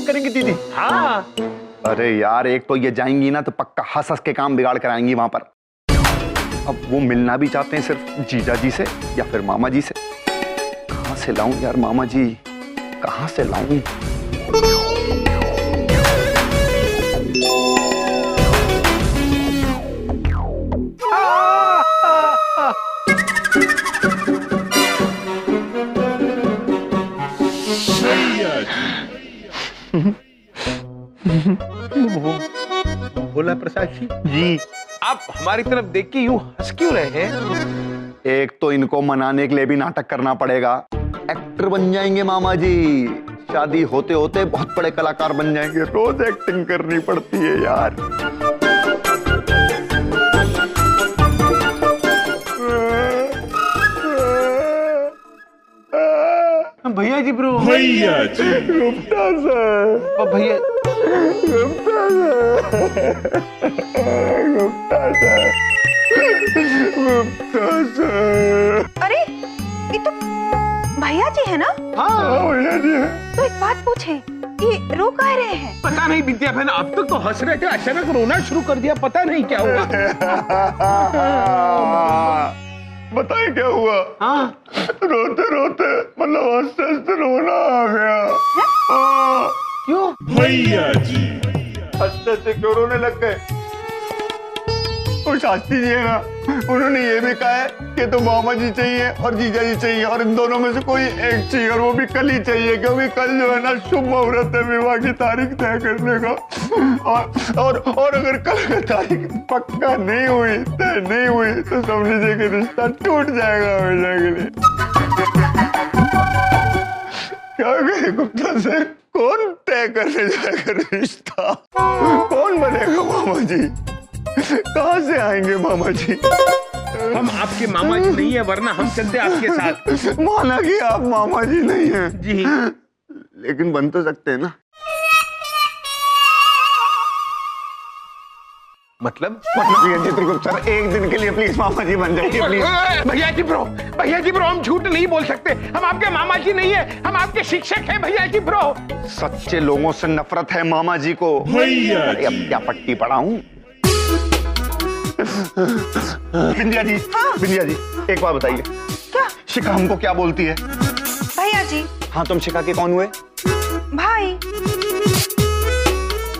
करेंगी दीदी? हाँ। अरे यार, एक तो ये जाएंगी ना तो पक्का हंस हंस के काम बिगाड़ कर आएंगी वहां पर। अब वो मिलना भी चाहते हैं सिर्फ जीजा जी से या फिर मामा जी से। कहां से लाऊं यार मामा जी, कहां से लाऊं? बोला प्रसाद जी, आप हमारी तरफ देख के यूं हंस क्यों रहे हैं? एक तो इनको मनाने के लिए भी नाटक करना पड़ेगा। एक्टर बन जाएंगे मामा जी, शादी होते होते बहुत बड़े कलाकार बन जाएंगे। रोज एक्टिंग करनी पड़ती है यार। भैया जी ब्रो, भैया जी, गुप्ता सर, भैया Gupta sir, Gupta sir, Gupta sir. अरे ये तो भैया जी है ना? हाँ भैया जी है। तो एक बात पूछे, ये रो कह रहे हैं? पता नहीं विद्या बहन, अब तक तो हंस रहे थे, अचानक रोना शुरू कर दिया, पता नहीं क्या हुआ। बताए क्या हुआ? हाँ रोते रोते मतलब हंसते हंसते रोना आ गया। क्यों? भैया जी, हंसते हंसते क्यों रोने लग गए? वो शास्त्री जी है ना, उन्होंने ये भी कहा है कि तो मामा जी चाहिए और जीजा जी चाहिए, और इन दोनों में से कोई एक चाहिए, और वो भी कल ही चाहिए, क्योंकि कल जो है ना शुभ मुहूर्त है विवाह की तारीख तय करने का। और अगर कल की तारीख पक्का नहीं हुई, तय नहीं हुई, तो समझ लीजिए कि रिश्ता टूट जाएगा हमेशा के लिए। क्या कहे गुप्ता सर, कौन तय करने जाएगा रिश्ता? कौन बनेगा मामा जी? कहाँ से आएंगे मामा जी? हम आपके मामा जी नहीं है, वरना हम चलते आपके साथ। माना कि आप मामा जी नहीं हैं जी, लेकिन बन तो सकते हैं ना। मतलब भैया चित्रगुप्त सर, एक दिन के लिए प्लीज मामा जी बन जाइए प्लीज। भैया जी ब्रो, भैया जी ब्रो, हम झूठ नहीं बोल सकते, हम आपके मामा जी नहीं है, हम आपके शिक्षक हैं भैया जी ब्रो। सच्चे लोगों से नफरत है मामा जी को। भैया अरे अब क्या पट्टी पढ़ाऊं? बिंदिया जी, हाँ? बिंदिया जी एक बात बताइए, क्या? शिखा हमको क्या बोलती है? भैया जी। हाँ, तुम शिखा के कौन हुए? भाई।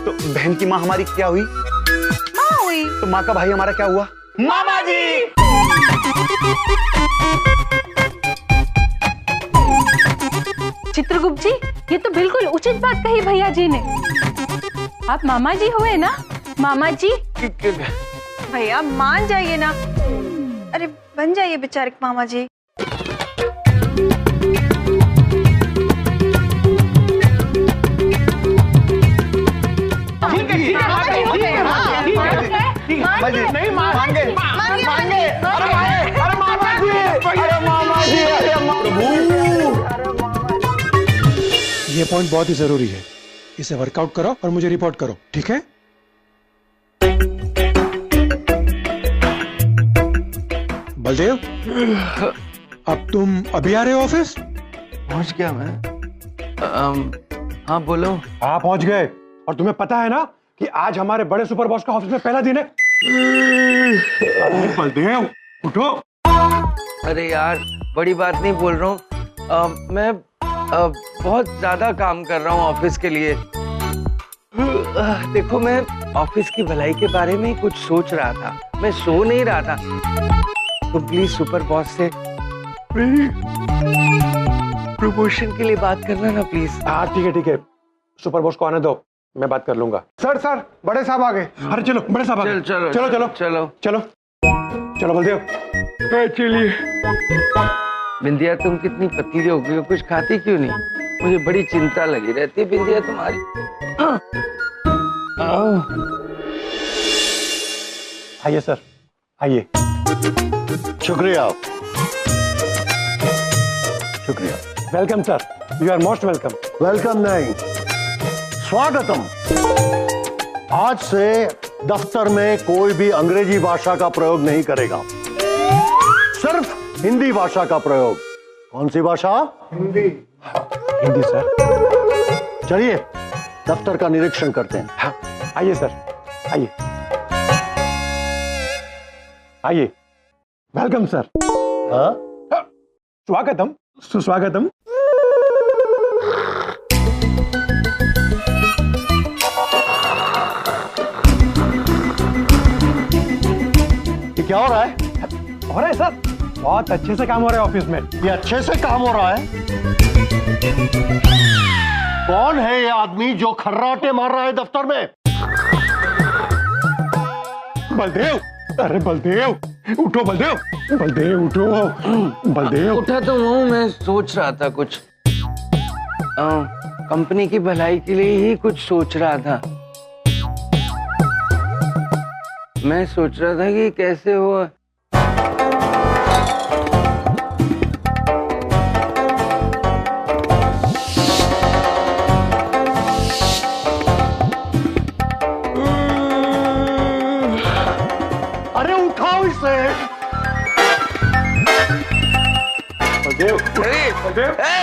तो बहन की माँ हमारी क्या हुई? माँ हुई। तो माँ का भाई हमारा क्या हुआ? मामा जी। चित्रगुप्त जी, ये तो बिल्कुल उचित बात कही भैया जी ने। आप मामा जी हुए ना? मामा जी। भैया मान जाइए ना, अरे बन जाइए बेचारे मामा जी। नहीं मांगे, अरे मामा जी, अरे मामा जी, अरे ये पॉइंट बहुत ही जरूरी है, इसे वर्कआउट करो और मुझे रिपोर्ट करो, ठीक है? बलदेव, अब तुम अभी आ रहे हो ऑफिस? पहुंच गया मैं। हाँ बोलो। हाँ पहुंच गए, और तुम्हें पता है ना कि आज हमारे बड़े सुपर बॉस का ऑफिस में पहला दिन है। बलदेव उठो। अरे यार, बड़ी बात नहीं बोल रहा हूँ, मैं बहुत ज्यादा काम कर रहा हूँ ऑफिस के लिए। देखो, मैं ऑफिस की भलाई के बारे में कुछ सोच रहा था, मैं सो नहीं रहा था, तो प्लीज सुपर बॉस से प्रमोशन के लिए बात करना ना प्लीज। हाँ ठीक है, सुपर बॉस को आने दो, मैं बात कर लूंगा। सर बड़े साहब आ गए। अरे चलो बड़े साहब आ गए। चलो चलो चलो चलो चलो चलो बलदेव चलिए। बिंदिया, तुम कितनी पतली हो गई हो, कुछ खाती क्यों नहीं? मुझे बड़ी चिंता लगी रहती है बिंदिया तुम्हारी। आइए सर, आइए। शुक्रिया। Welcome sir, you are most welcome. Welcome नहीं, स्वागतम। आज से दफ्तर में कोई भी अंग्रेजी भाषा का प्रयोग नहीं करेगा, सिर्फ हिंदी भाषा का प्रयोग। कौन सी भाषा? हिंदी सर। चलिए दफ्तर का निरीक्षण करते हैं। हाँ, आइए सर, आइए आइए। Welcome sir. हाँ? स्वागतम, सुस्वागतम। ये क्या हो रहा है? हो रहा है सर, बहुत अच्छे से काम हो रहा है ऑफिस में। ये अच्छे से काम हो रहा है। कौन है ये आदमी जो खर्राटे मार रहा है दफ्तर में? बलदेव, अरे बलदेव उठो, बलदेव, बलदेव उठो, बलदेव। उठा तो हूँ, मैं सोच रहा था कुछ कंपनी की भलाई के लिए ही कुछ सोच रहा था। मैं सोच रहा था कि कैसे हो। अरे उठाओ इसे।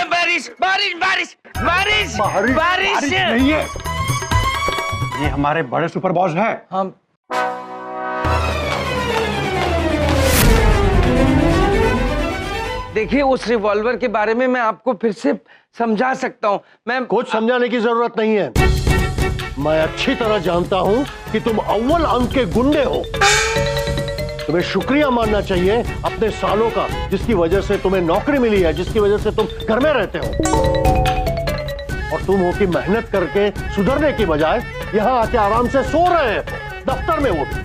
बारिश बारिश बारिश बारिश बारिश नहीं है, ये हमारे बड़े सुपर बॉस है। हम देखिए, उस रिवॉल्वर के बारे में मैं आपको फिर से समझा सकता हूँ। मैं कुछ समझाने की जरूरत नहीं है। मैं अच्छी तरह जानता हूं कि तुम अव्वल अंक के गुंडे हो। तुम्हें शुक्रिया मानना चाहिए अपने सालों का, जिसकी वजह से तुम्हें नौकरी मिली है, जिसकी वजह से तुम घर में रहते हो। और तुम हो कि मेहनत करके सुधरने की बजाय यहां आके आराम से सो रहे हो दफ्तर में। वो भी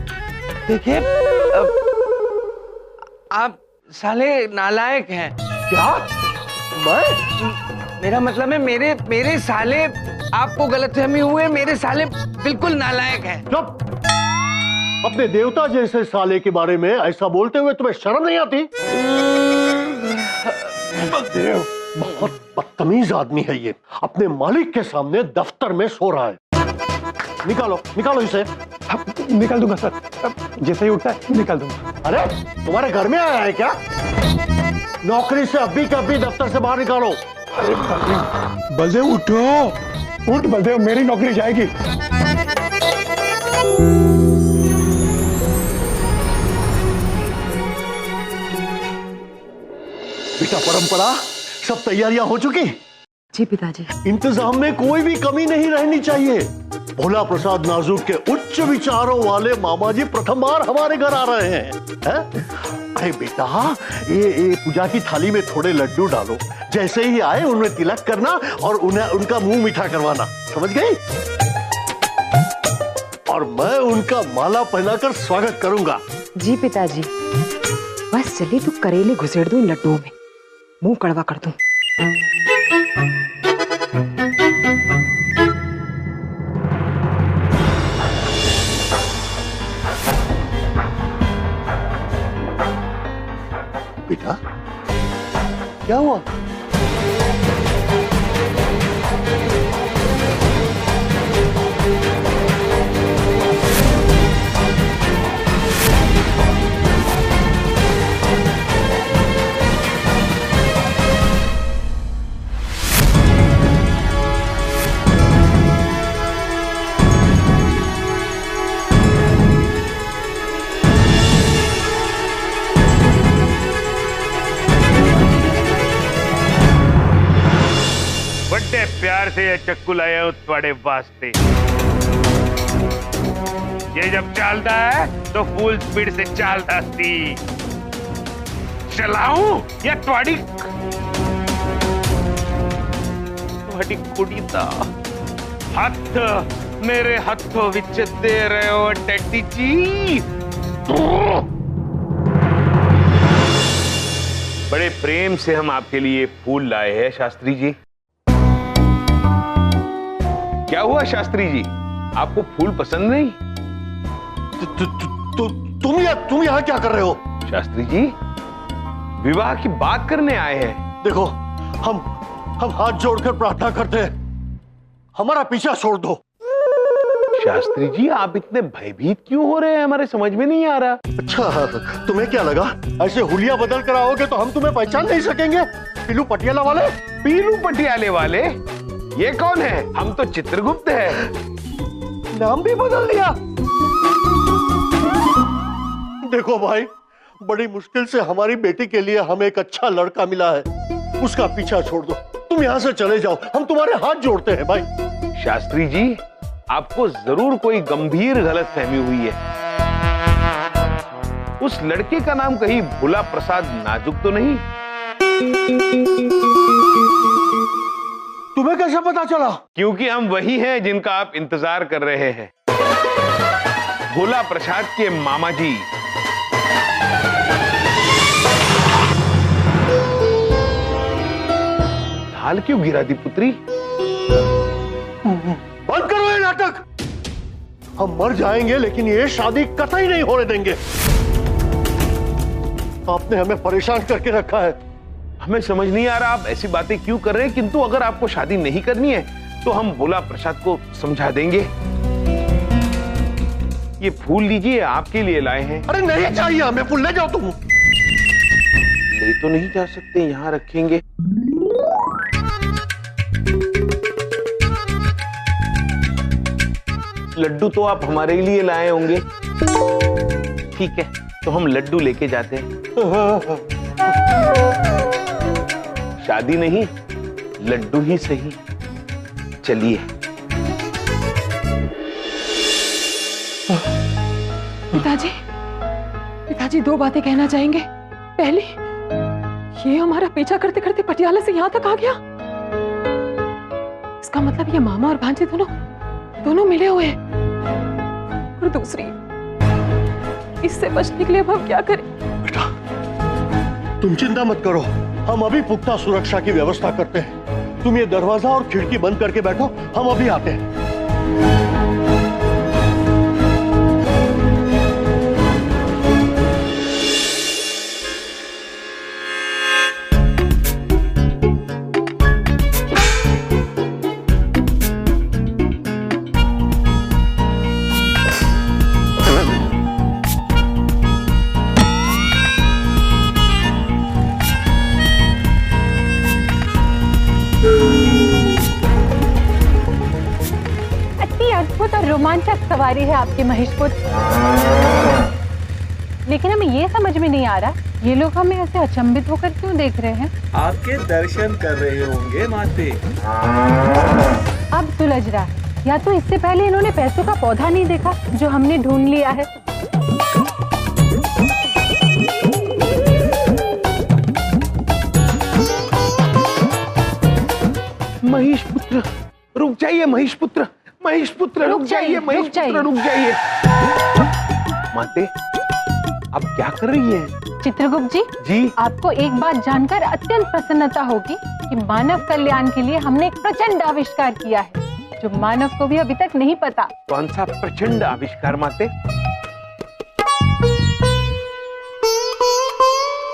देखिए, आप साले नालायक हैं। क्या? मैं? मेरा मतलब है मेरे साले, आपको गलतफहमी हुए, मेरे साले बिल्कुल नालायक हैं। चुप! अपने देवता जैसे साले के बारे में ऐसा बोलते हुए तुम्हें शर्म नहीं आती? देव, बहुत बदतमीज आदमी है ये। अपने मालिक के सामने दफ्तर में सो रहा है। निकालो, निकालो इसे। निकाल दूंगा सर, जैसे ही उठता है निकाल दूंगा। अरे तुम्हारे घर में आया है क्या? नौकरी से अभी के अभी दफ्तर से बाहर निकालो। अरे बलदेव, बलदेव उठो, उठ बलदेव, मेरी नौकरी जाएगी। बेटा परंपरा, सब तैयारियां हो चुकी? जी पिताजी। इंतजाम में कोई भी कमी नहीं रहनी चाहिए। भोला प्रसाद नाजुक के उच्च विचारों वाले मामा जी प्रथम बार हमारे घर आ रहे हैं। अरे बेटा, ये पूजा की थाली में थोड़े लड्डू डालो। जैसे ही आए उन्हें तिलक करना और उन्हें उनका मुंह मीठा करवाना, समझ गई? और मैं उनका माला पहनाकर स्वागत करूंगा। जी पिताजी। बस चलिए तो करेले घुसेड़ दूं इन लड्डुओं में, मुंह कड़वा कर दूं। बेटा, क्या हुआ? बड़े प्यार से ये चक्कू लाया हूं तुम्हारे वास्ते। ये जब चलता है तो फुल स्पीड से चलता सी। चलाऊं या तुम्हारी कुड़ी दा हथ मेरे हथों विच दे रहे हो डैडी जी। बड़े प्रेम से हम आपके लिए फूल लाए हैं शास्त्री जी। क्या हुआ शास्त्री जी, आपको फूल पसंद नहीं? तुम यहाँ क्या कर रहे हो? शास्त्री जी, विवाह की बात करने आए हैं। देखो, हम हाथ जोड़कर प्रार्थना करते हैं, हमारा पीछा छोड़ दो। शास्त्री जी, आप इतने भयभीत क्यों हो रहे हैं, हमारे समझ में नहीं आ रहा। अच्छा, तुम्हें क्या लगा ऐसे हुलिया बदल कर आओगे तो हम तुम्हें पहचान नहीं सकेंगे? पीलू पटियाला वाले? पीलू पटियाले वाले? ये कौन है? हम तो चित्रगुप्त है। नाम भी बदल दिया। देखो भाई, बड़ी मुश्किल से हमारी बेटी के लिए हमें एक अच्छा लड़का मिला है, उसका पीछा छोड़ दो। तुम यहाँ से चले जाओ, हम तुम्हारे हाथ जोड़ते हैं भाई। शास्त्री जी, आपको जरूर कोई गंभीर गलतफहमी हुई है। उस लड़के का नाम कहीं भोला प्रसाद नाजुक तो नहीं? तुम्हें कैसे पता चला? क्योंकि हम वही हैं जिनका आप इंतजार कर रहे हैं, भोला प्रसाद के मामा जी। ढाल क्यों गिरा दी पुत्री? बंद करो ये नाटक। हम मर जाएंगे लेकिन ये शादी कतई नहीं होने देंगे। आपने हमें परेशान करके रखा है। हमें समझ नहीं आ रहा आप ऐसी बातें क्यों कर रहे हैं, किंतु अगर आपको शादी नहीं करनी है तो हम भोला प्रसाद को समझा देंगे। ये फूल लीजिए, आपके लिए लाए हैं। अरे नहीं चाहिए हमें फूल, ले जाओ तुम। ले तो नहीं जा सकते, यहाँ रखेंगे। लड्डू तो आप हमारे लिए लाए होंगे। ठीक है, तो हम लड्डू लेके जाते हैं। शादी नहीं, लड्डू ही सही। चलिए। पिताजी दो बातें कहना चाहेंगे। पहली, ये हमारा पीछा करते करते पटियाला से यहाँ तक आ गया। इसका मतलब ये मामा और भांजे दोनों मिले हुए हैं। और दूसरी, इससे बचने के लिए अब हम क्या करें? बेटा, तुम चिंता मत करो, हम अभी पुख्ता सुरक्षा की व्यवस्था करते हैं। तुम ये दरवाजा और खिड़की बंद करके बैठो, हम अभी आते हैं। रोमांचक सवारी है आपके महेशपुत्र, लेकिन हमें ये समझ में नहीं आ रहा ये लोग हमें ऐसे अचंभित होकर क्यों देख रहे हैं। आपके दर्शन कर रहे होंगे माते। अब सुलझ रहा, या तो इससे पहले इन्होंने पैसों का पौधा नहीं देखा जो हमने ढूंढ लिया है। महेशपुत्र, रुक जाइए महेशपुत्र, महेशपुत्र रुक जाइए, महेशपुत्र रुक जाइए। माते, आप क्या कर रही हैं? चित्रगुप्त जी, आपको एक बात जानकर अत्यंत प्रसन्नता होगी कि मानव कल्याण के लिए हमने एक प्रचंड आविष्कार किया है जो मानव को भी अभी तक नहीं पता। कौन सा प्रचंड आविष्कार माते?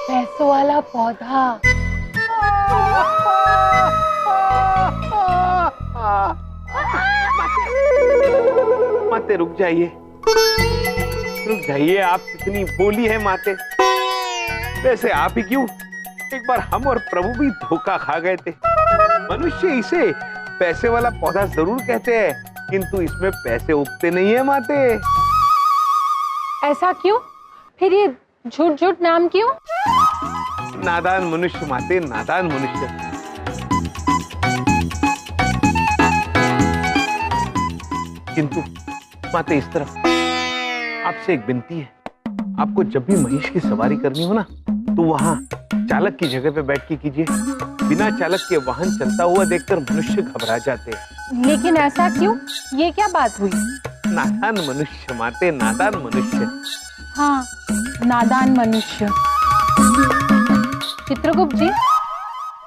पैसों वाला पौधा। माते रुक जाइए, रुक जाइए। आप कितनी बोली है माते। वैसे आप ही क्यों, एक बार हम और प्रभु भी धोखा खा गए थे। मनुष्य इसे पैसे वाला पौधा जरूर कहते हैं, किंतु इसमें पैसे उगते नहीं है माते। ऐसा क्यों? फिर ये झूठ झूठ नाम क्यों? नादान मनुष्य माते, नादान मनुष्य। किंतु माते, इस तरफ आपसे एक विनती है। आपको जब भी महिष की सवारी करनी हो ना, तो वहां चालक की जगह पे बैठ के कीजिए। बिना चालक के वाहन चलता हुआ देखकर मनुष्य घबरा जाते हैं। लेकिन ऐसा क्यों? ये क्या बात हुई? नादान मनुष्य माते, नादान मनुष्य। हाँ, नादान मनुष्य। चित्रगुप्त जी,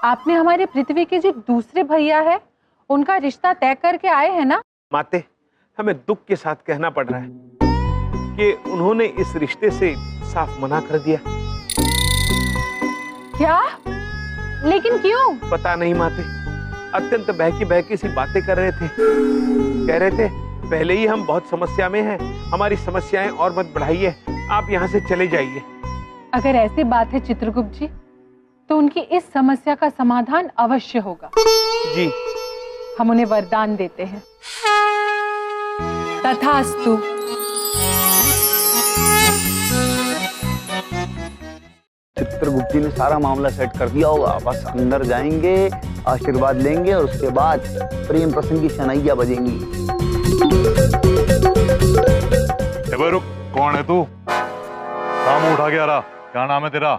आपने हमारे पृथ्वी के जो दूसरे भैया है उनका रिश्ता तय करके आए हैं ना? माते, हमें दुख के साथ कहना पड़ रहा है कि उन्होंने इस रिश्ते से साफ मना कर दिया। क्या? लेकिन क्यों? पता नहीं माते, अत्यंत बहकी सी बातें कर रहे थे। कह रहे थे पहले ही हम बहुत समस्या में हैं, हमारी समस्याएं और मत बढ़ाइए, आप यहाँ से चले जाइए। अगर ऐसी बात है चित्रगुप्त जी, तो उनकी इस समस्या का समाधान अवश्य होगा। जी, हम उन्हें वरदान देते हैं। तथास्तु। चित्रगुप्त जी ने सारा मामला सेट कर दिया होगा, बस अंदर जाएंगे, आशीर्वाद लेंगे और उसके बाद प्रेम प्रसंग की शनाइयां बजेंगी। रुक, कौन है तू? नाम उठा के आ रहा, क्या नाम है तेरा?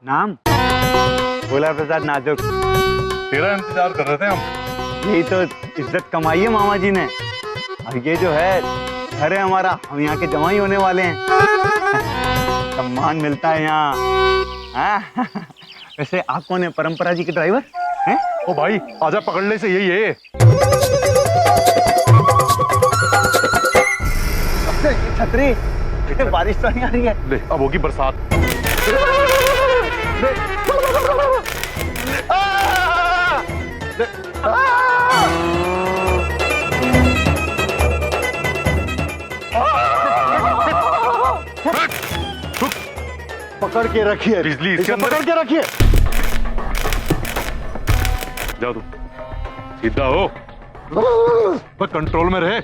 नाम भोला प्रसाद नाजुक। तेरा इंतजार कर रहे थे हम। यही तो इज्जत कमाई है मामा जी ने, और ये जो है घर है हमारा, हम यहाँ के जमाई होने वाले हैं। सम्मान मिलता है यहाँ। हाँ? वैसे आप कौन है? परंपरा जी के ड्राइवर हैं? ओ भाई आजा, पकड़ने से यही है। छतरी, बारिश तो नहीं आ रही है। ले अब होगी बरसात। पकड़ के रखिए, बिजली इसके अंदर। पकड़ के रखिए। जाओ तू, सीधा हो, बस कंट्रोल में रहे।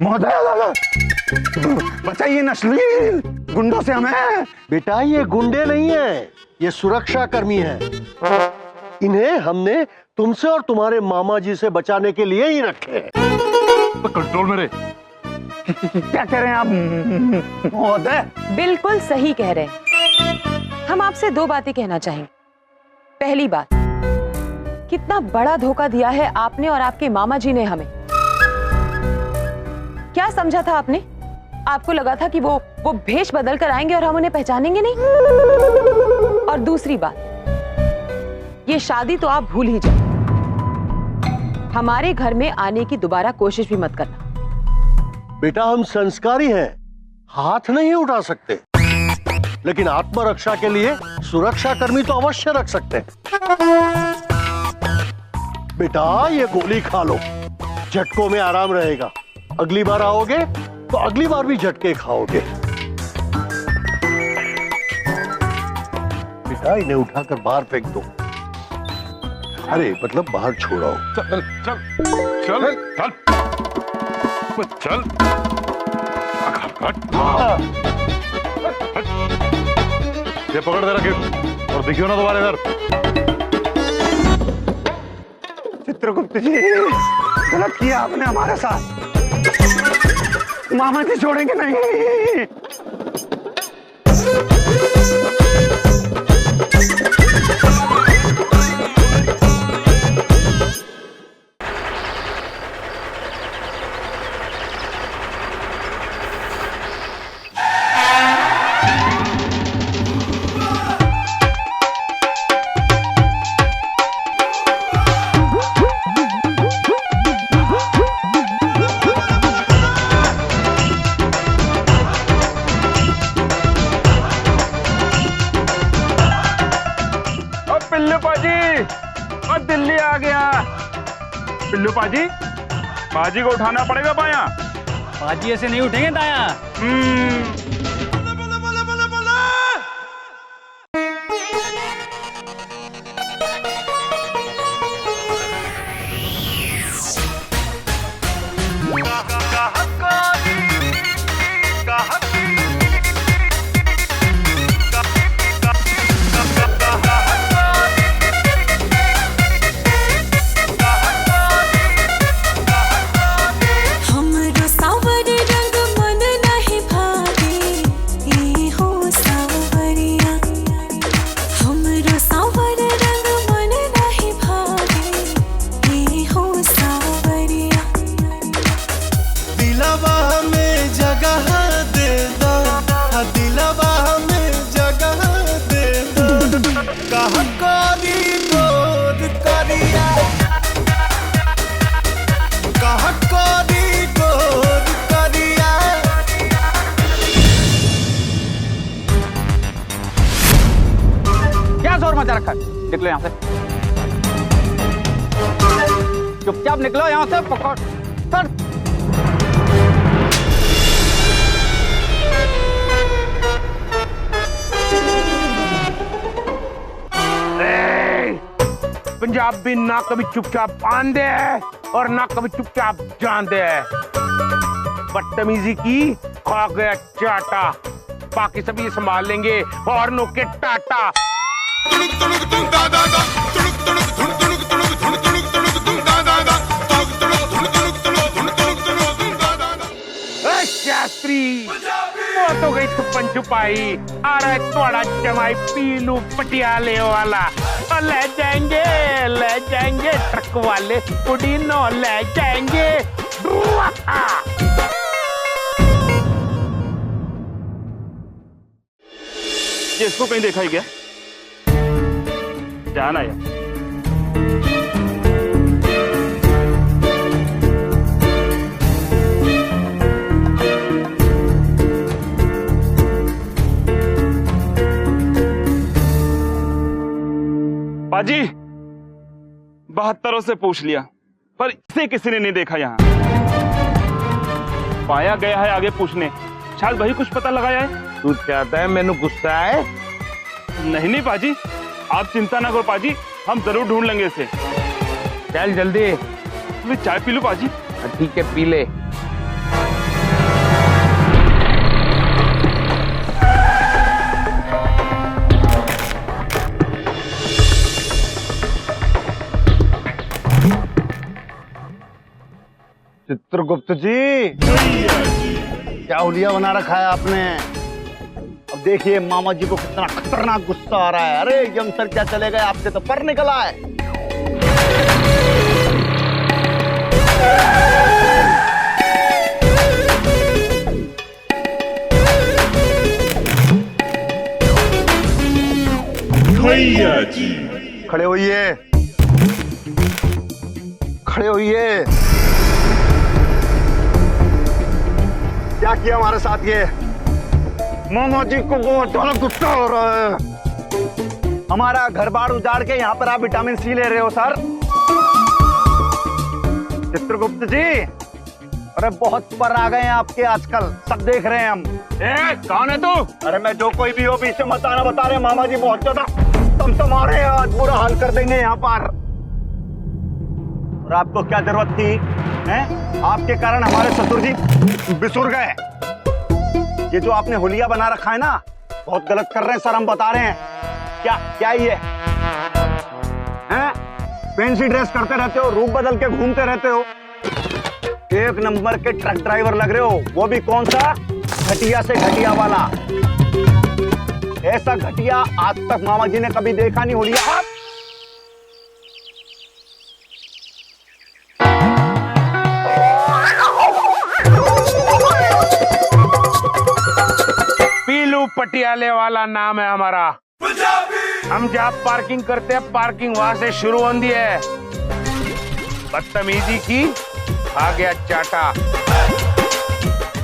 महोदय बचाइए, नस्ली गुंडों से हमें। बेटा ये गुंडे नहीं है, ये सुरक्षा कर्मी है। इन्हें हमने तुमसे और तुम्हारे मामा जी से बचाने के लिए ही रखे हैं। बस कंट्रोल में रहे। क्या कह रहे हैं आप महोदय? बिल्कुल सही कह रहे हैं। हम आपसे दो बातें कहना चाहेंगे। पहली बात, कितना बड़ा धोखा दिया है आपने और आपके मामा जी ने हमें। क्या समझा था आपने? आपको लगा था कि वो भेष बदल कर आएंगे और हम उन्हें पहचानेंगे नहीं? और दूसरी बात, ये शादी तो आप भूल ही जाओ। हमारे घर में आने की दोबारा कोशिश भी मत करना। बेटा हम संस्कारी हैं, हाथ नहीं उठा सकते, लेकिन आत्मरक्षा के लिए सुरक्षा कर्मी तो अवश्य रख सकते हैं। बेटा ये गोली खा लो, झटकों में आराम रहेगा। अगली बार आओगे तो अगली बार भी झटके खाओगे। बेटा इन्हें उठाकर बाहर फेंक दो। अरे मतलब बाहर छोड़ो। चल चल चल चल चल। ये पकड़ दे रखे और दिखियो ना दोबारा इधर। चित्रगुप्त जी, गलत किया आपने हमारे साथ। मामा जी छोड़ेंगे नहीं। दिल्ली आ गया। पिल्लू पाजी, पाजी को उठाना पड़ेगा बाया। पाजी ऐसे नहीं उठेंगे दाया। निकलो यहाँ से, चुपचाप निकलो यहाँ से। पकड़ सर। पंजाब भी ना कभी चुपचाप आंदे है और ना कभी चुपचाप जांदे है। बदतमीजी की खा गया चाटा, बाकी सब ये संभाल लेंगे और नो के टाटा। शास्त्री वो तो गई छुपन छुपाई, आ रहा है थोड़ा जमाई पीलू पटियाले वाला। और ले जाएंगे ट्रक वाले पुडीनो ले जाएंगे। ये इसको कहीं देखा ही क्या? जाना यार। पाजी 72 से पूछ लिया पर इसे किसी ने नहीं देखा। यहाँ पाया गया है आगे पूछने, शायद वही कुछ पता लगाया है। तू चाहता है मैंने गुस्सा है? नहीं पाजी, आप चिंता ना करो पाजी, हम जरूर ढूंढ लेंगे इसे। चल जल्दी। तुम्हें चाय पी लो पाजी। ठीक है पी ले। चित्रगुप्त जी, क्या हुलिया बना रखा है आपने? अब देखिए मामा जी को कितना खतरनाक गुस्सा आ रहा है। अरे यम सर क्या चले गए, आपसे तो पर निकल आए। भैया जी खड़े होइए, खड़े होइए। क्या किया हमारे साथ ये? मामा जी को बहुत ज्यादा गुस्सा हो रहा है। हमारा घर बार उजाड़ के यहाँ पर आप विटामिन सी ले रहे हो सर। चित्रगुप्त जी, अरे बहुत पर आ गए हैं आपके आजकल, सब देख रहे हैं हम। कौन है तू? अरे मैं जो कोई भी हो बीच में मत आना, बता रहे मामा जी बहुत ज्यादा तुम्हारे आज बुरा हाल कर देंगे यहाँ पर। और आपको क्या जरूरत थी? हैं? आपके कारण हमारे ससुर जी बिसुर गए। ये जो आपने हुलिया बना रखा है ना, बहुत गलत कर रहे हैं सर, हम बता रहे हैं। क्या क्या ये हैं? फैंसी ड्रेस करते रहते हो, रूप बदल के घूमते रहते हो, एक नंबर के ट्रक ड्राइवर लग रहे हो, वो भी कौन सा? घटिया से घटिया वाला। ऐसा घटिया आज तक मामा जी ने कभी देखा नहीं हुलिया। पीलू पटियाले वाला नाम है हमारा। हम जहाँ पार्किंग करते हैं, पार्किंग वहां से शुरू होती है। बदतमीजी की आ गया चाटा,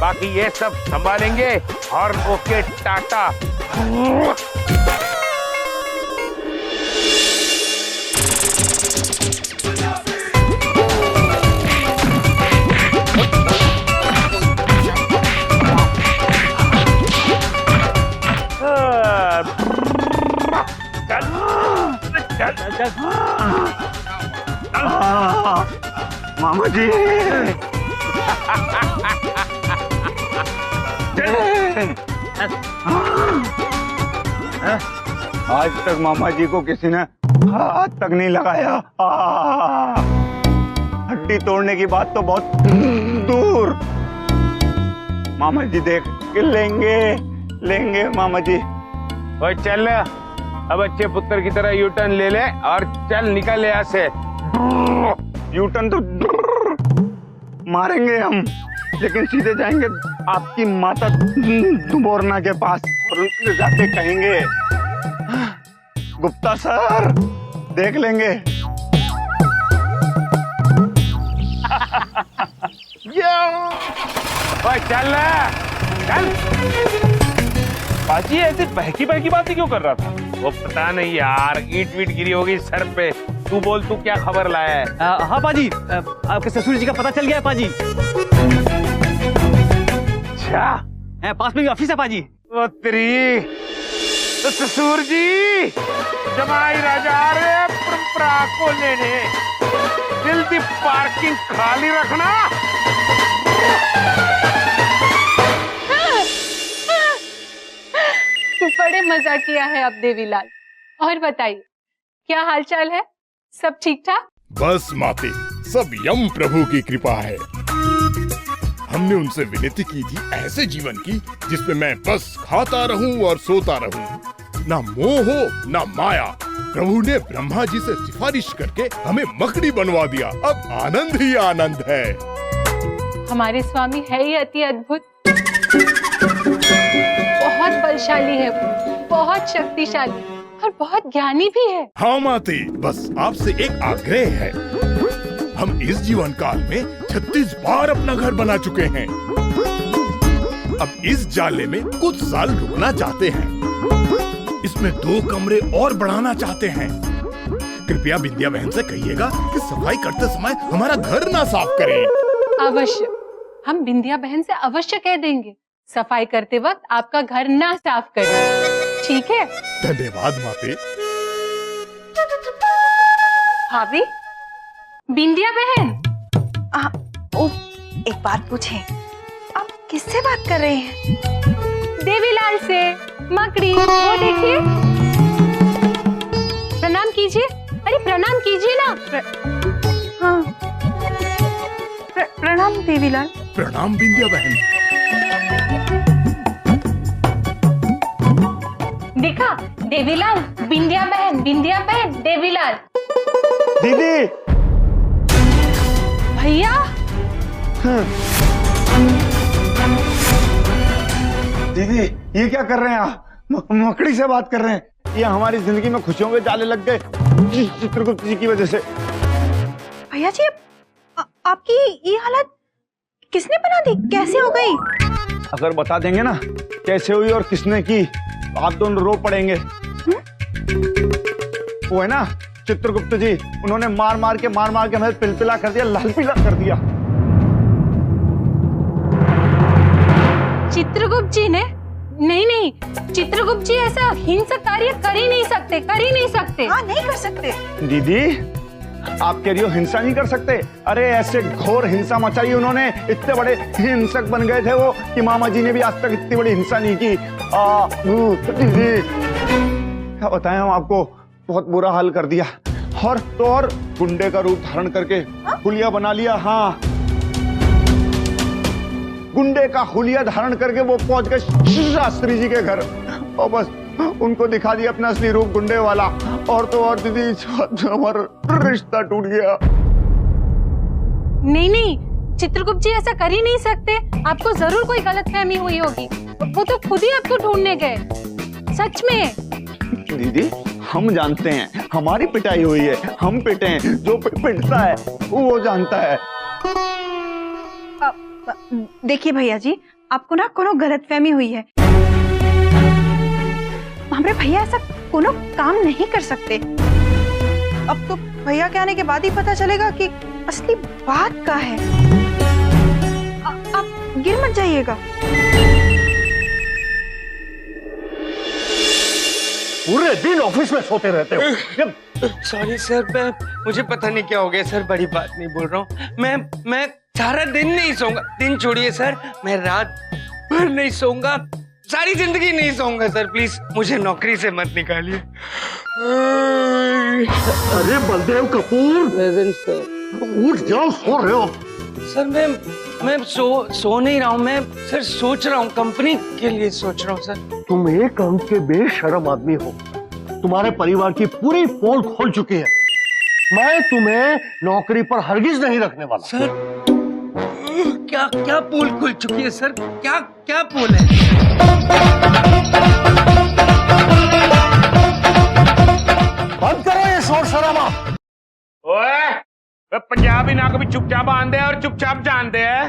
बाकी ये सब संभालेंगे और ओके टाटा। मामा जी आज तक मामा जी को किसी ने हाथ तक नहीं लगाया। हड्डी तोड़ने की बात तो बहुत दूर। मामा जी देख के लेंगे मामा जी। ओए चल, अब अच्छे पुत्र की तरह यू टर्न ले ले और चल निकल यहाँ से। यू टर्न तो मारेंगे हम, लेकिन सीधे जाएंगे आपकी माता दुबोरना के पास और उसके जाके कहेंगे, गुप्ता सर देख लेंगे। ओए चल चल। पाजी ऐसी बहकी बातें क्यों कर रहा था? वो पता नहीं यार, ईंट वीट गिरी होगी सर पे। तू बोल, तू क्या खबर लाया है? हाँ पाजी, आपके ससुर जी का पता चल गया है पाजी। अच्छा, पास में भी ऑफिस है पाजी। वो तेरी तो ससुर जी जमाई राजा आ रहे रहा को लेने। जल्दी पार्किंग खाली रखना। बड़े मजा किया है अब देवीलाल। और बताइए क्या हालचाल है, सब ठीक ठाक? बस माते, सब यम प्रभु की कृपा है। हमने उनसे विनती की थी ऐसे जीवन की जिसमें मैं बस खाता रहूं और सोता रहूं, ना मोह हो ना माया। प्रभु ने ब्रह्मा जी से सिफारिश करके हमें मकड़ी बनवा दिया। अब आनंद ही आनंद है। हमारे स्वामी है ही अति अद्भुत, बहुत बलशाली है, बहुत शक्तिशाली और बहुत ज्ञानी भी है। हाँ माते, बस आपसे एक आग्रह है। हम इस जीवन काल में 36 बार अपना घर बना चुके हैं। अब इस जाले में कुछ साल रुकना चाहते हैं। इसमें 2 कमरे और बढ़ाना चाहते हैं। कृपया बिंदिया बहन से कहिएगा कि सफाई करते समय हमारा घर ना साफ करें। अवश्य, हम बिंदिया बहन से अवश्य कह देंगे सफाई करते वक्त आपका घर ना साफ करें, ठीक है? धन्यवाद माते। भाभी, बिंदिया बहन, एक बात पूछें, आप किससे बात कर रहे हैं? देवीलाल से। मकड़ी, वो देखिए। प्रणाम कीजिए। अरे प्रणाम कीजिए ना। हाँ, प्रणाम देवीलाल। प्रणाम बिंदिया बहन। देखा देवीलाल, बिंदिया बहन, बिंदिया बहन, देवीलाल। दीदी, भैया। दीदी ये क्या कर रहे हैं आप? मकड़ी से बात कर रहे हैं। ये हमारी जिंदगी में खुशियों के जाले लग गए चित्रगुप्त जी की वजह से। भैया जी, आपकी ये हालत किसने बना दी, कैसे हो गई? अगर बता देंगे ना कैसे हुई और किसने की, आप दोनों रो पड़ेंगे। वो है ना चित्रगुप्त जी, उन्होंने मार मार के हमें पिलपिला कर दिया, लाल पीला कर दिया। चित्रगुप्त जी ने? नहीं, चित्रगुप्त जी ऐसा हिंसक कार्य कर ही नहीं सकते। हाँ, नहीं कर सकते। दीदी आप कह रही हो हिंसा नहीं कर सकते? अरे ऐसे घोर हिंसा मचाई उन्होंने, इतने बड़े हिंसक बन गए थे वो कि मामा जी ने भी आज तक इतनी बड़ी हिंसा नहीं की। दीदी क्या बताएं हम आपको, बहुत बुरा हाल कर दिया। और तो और गुंडे का रूप धारण करके हुलिया बना लिया। हाँ, गुंडे का हुलिया धारण करके वो पहुंच गए शास्त्री जी के घर और बस उनको दिखा दिया अपना असली रूप गुंडे वाला। और तो और दीदी हमारा रिश्ता टूट गया। नहीं, चित्रगुप्त जी ऐसा कर ही नहीं सकते। आपको जरूर कोई गलतफहमी हुई होगी। वो तो खुद ही आपको ढूंढने गए, सच में। दीदी हम जानते हैं हमारी पिटाई हुई है, हम पिटे हैं, जो पिटता है वो जानता है। देखिए भैया जी, आपको ना कोनो गलतफहमी हुई है। हमारे भैया ऐसा कोनो काम नहीं कर सकते। अब तो भैया के आने के बाद ही पता चलेगा कि असली बात क्या है। आप गिर मत जाइएगा। पूरे दिन ऑफिस में सोते रहते हो। सॉरी सर, मुझे पता नहीं क्या हो गया सर, बड़ी बात नहीं बोल रहा हूँ। मैं सारा दिन नहीं सोऊंगा। दिन छोड़िए सर, मैं रात भर नहीं सोऊंगा, सारी जिंदगी नहीं सोऊंगा सर। प्लीज मुझे नौकरी से मत निकालिए। अरे बलदेव कपूर, सर उठ जाओ, सो रहे हो? सर मैं सो नहीं रहा हूँ। मैं सर सोच रहा हूँ, कंपनी के लिए सोच रहा हूँ सर। तुम एक अंक के बेशरम आदमी हो। तुम्हारे परिवार की पूरी पोल खोल चुकी है। मैं तुम्हें नौकरी पर हरगिज नहीं रखने वाला। सर क्या पोल खुल चुकी है सर? क्या पोल है? बंद करो ये शोर शराबा। ओए, पंजाबी नाक भी चुपचाप आंदे और चुपचाप जानते हैं।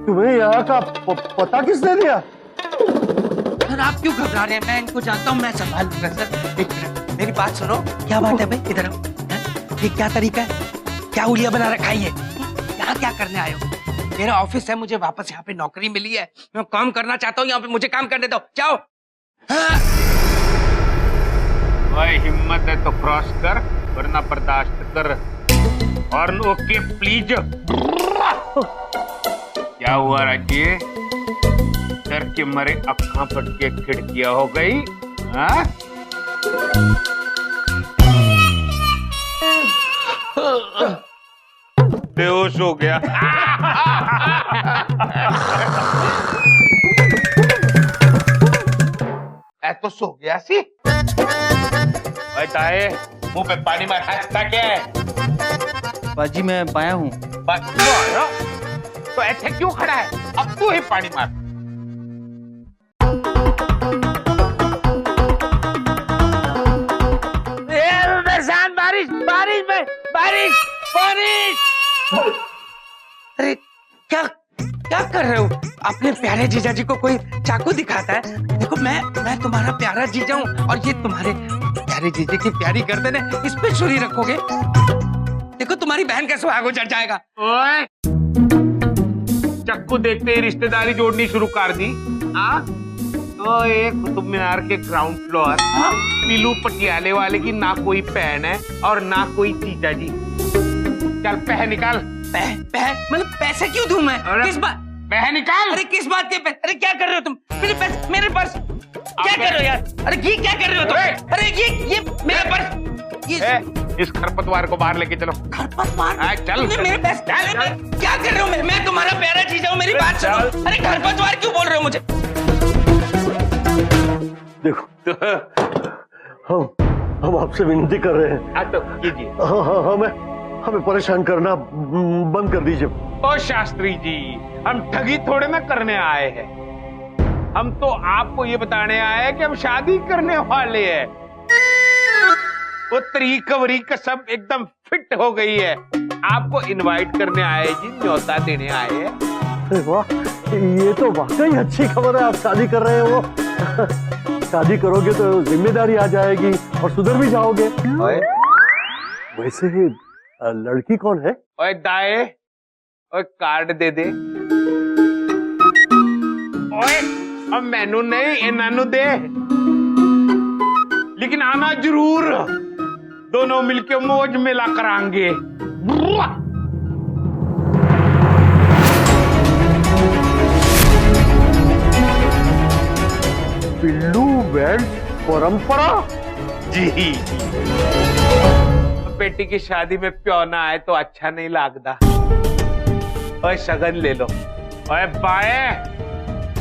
तुम्हें यहाँ का पता किसने दिया? सर आप क्यों घबरा रहे हैं? मैं इनको जानता हूँ, मैं संभाल लूंगा सर। एक मिनट मेरी बात सुनो। क्या बात है भाई, इधर आओ। ये क्या तरीका है? क्या उलिया बना रखा है? यहाँ क्या करने आए हो? मेरा ऑफिस है, मुझे वापस यहाँ पे नौकरी मिली है, मैं काम करना चाहता हूँ यहाँ पे, मुझे काम करने दो, जाओ। भाई हिम्मत है तो क्रॉस कर, वरना बर्दाश्त कर। और ओके प्लीज। क्या हुआ राजी? डर के मरे अक्खां फट के खिड़कियां हो गई? हाँ? बेहोश हो गया। ऐ तो सो गया सी। ताए, मुंह पे पानी मार, हंसता क्या है? बाजी मैं पाया हूँ। तो ऐसे क्यों खड़ा है? अब तू ही पानी मार। बारिश बारिश में बारिश बारिश। अरे क्या क्या कर रहे हो? अपने प्यारे जीजा जी को कोई चाकू दिखाता है? देखो मैं तुम्हारा प्यारा जीजा हूँ, और ये तुम्हारे प्यारे जीजे की प्यारी गर्दन है, इस पे छुरी रखोगे? देखो तुम्हारी बहन कैसे आगे चढ़ जाएगा। ओए, चक्कू देखते ही रिश्तेदारी जोड़नी शुरू कर दी। तो एक कुतुब मीनार के ग्राउंड फ्लोर, पीलू पटियाले वाले की ना कोई बहन है और ना कोई जीजा जी। चल पैसे निकाल। मतलब पैसे क्यों दूं मैं? किस बात? पैसे निकाल। अरे किस बात के पैसे? अरे क्या कर रहे हो तुम? मेरे पैसे, मेरे पर्स। क्या कर रहे हो यार? अरे ये क्या कर रहे हो तुम? अरे ये मेरा पर्स। इस खरपतवार को बाहर लेके चलो। खरपतवार? चल। मेरे पैसे क्या कर रहे हो? मैं तुम्हारा प्यारा जीजा हूँ, मेरी बात सुनो। अरे खरपतवार क्यों बोल रहे हो मुझे? देखो हम आपसे विनती कर रहे हैं। तो कीजिए। हमें परेशान करना बंद कर दीजिए। ओ शास्त्री जी, हम ठगी थोड़े ना करने आए हैं, हम तो आपको ये बताने आए हैं कि हम शादी करने वाले हैं। वो तरीक वरीक सब एकदम फिट हो गई है, आपको इनवाइट करने आए जी, न्योता देने आए हैं। अरे वाह, ये तो वाकई अच्छी खबर है। आप शादी कर रहे हो। शादी करोगे तो जिम्मेदारी आ जाएगी और सुधर भी जाओगे। वैसे लड़की कौन है? ओए दाए, ओए कार्ड दे दे। ओए अब मैनू नहीं, इन्हां दे, लेकिन आना जरूर, दोनों मिलके मौज मेला करांगे। पिल्लू वेल्ड परंपरा जी। बेटी की शादी में प्यो ना आए तो अच्छा नहीं लगता। ओए शगन ले लो। ओए बाए,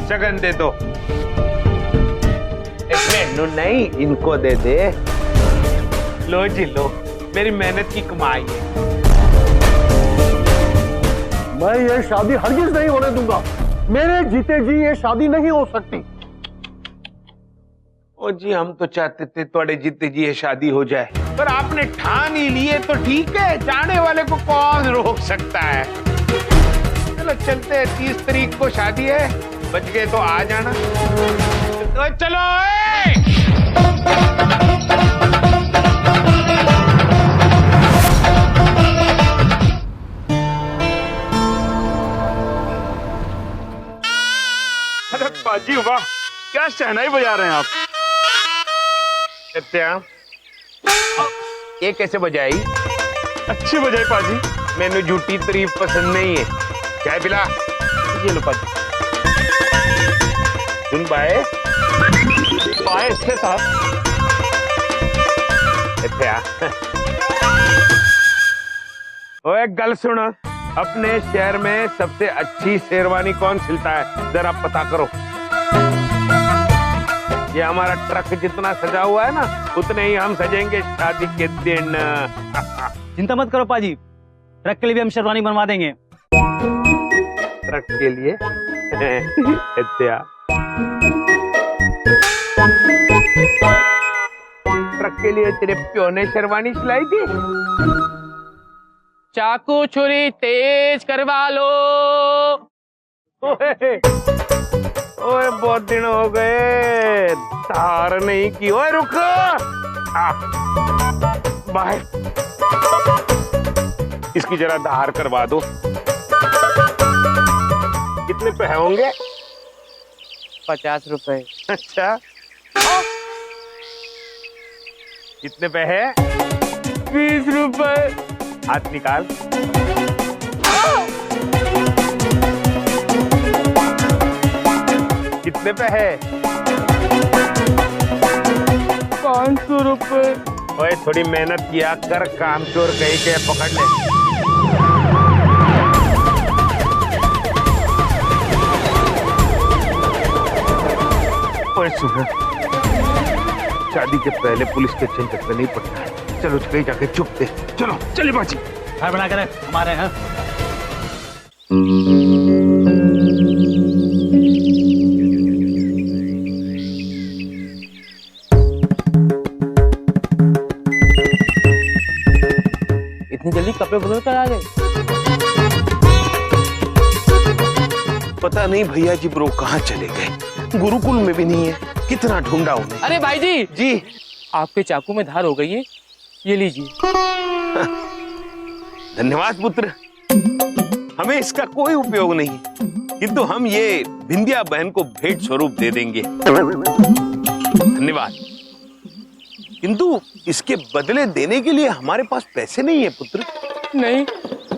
शगन दे दो। मैनू नहीं, इनको दे दे। लो जी लो, मेरी मेहनत की कमाई है। मैं ये शादी हरगिज नहीं होने दूंगा। मेरे जीते जी ये शादी नहीं हो सकती। ओ जी, हम तो चाहते थे थोड़े जीते जी ये शादी हो जाए, पर आपने ठान ही लिए तो ठीक है, जाने वाले को कौन रोक सकता है। चलो चलते हैं, 30 तारीख को शादी है, बच गए तो आ जाना। तो चलो। अरे बाजी वाह, क्या शहनाई बजा रहे हैं आप। ये कैसे बजाई? अच्छी बजाई पाजी। मैंने झूठी तारीफ पसंद नहीं है। चाय पिला। ये लो पाजी। सुन पाए इसके साथ। ओए गल सुन, अपने शहर में सबसे अच्छी शेरवानी कौन सिलता है, जरा पता करो। ये हमारा ट्रक जितना सजा हुआ है ना, उतने ही हम सजेंगे शादी के दिन। चिंता मत करो पाजी, ट्रक के लिए भी हम शेरवानी बनवा देंगे। ट्रक के लिए? ट्रक के लिए तेरे प्यो ने शेरवानी सिलाई थी? चाकू छुरी तेज करवा लो। ओए बहुत दिन हो गए, धार नहीं की। ओए रुक, बाहर इसकी जरा धार करवा दो। कितने पे होंगे? 50 रुपए। अच्छा, कितने पे है? 20 रुपए। हाथ निकाल। कितने पे है? 500 रुपए। ओए थोड़ी मेहनत किया कर, काम चोर कहीं के पकड़ ले। ओए सुनो, शादी के पहले पुलिस के झंझट में नहीं पड़ता है। चलो कहीं जाके चुप थे। चलो चलिए बाजी। घर बना कर हमारे हैं। इतनी जल्दी कपड़े बदल कर आ गए? पता नहीं भैया जी ब्रो कहाँ चले गए। गुरुकुल में भी नहीं है। कितना ढूंढा उन्हें। अरे भाई जी जी, आपके चाकू में धार हो गई है, ये लीजिए। धन्यवाद पुत्र, हमें इसका कोई उपयोग नहीं, किंतु हम ये बिंदिया बहन को भेंट स्वरूप दे देंगे। धन्यवाद, किंतु इसके बदले देने के लिए हमारे पास पैसे नहीं है पुत्र। नहीं,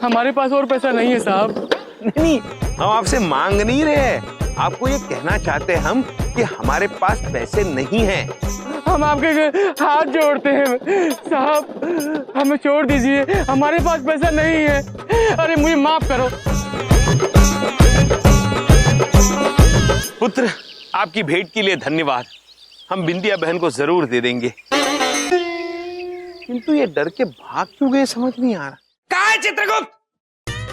हमारे पास और पैसा नहीं है साहब। नहीं, हम आपसे मांग नहीं रहे हैं, आपको ये कहना चाहते हैं हम कि हमारे पास पैसे नहीं हैं। हम आपके हाथ जोड़ते हैं साहब, हमें छोड़ दीजिए, हमारे पास पैसा नहीं है। अरे मुझे माफ करो। पुत्र, आपकी भेंट के लिए धन्यवाद, हम बिंदिया बहन को जरूर दे देंगे। किंतु ये डर के भाग क्यों गए समझ नहीं आ रहा। कहाँ है चित्रगुप्त?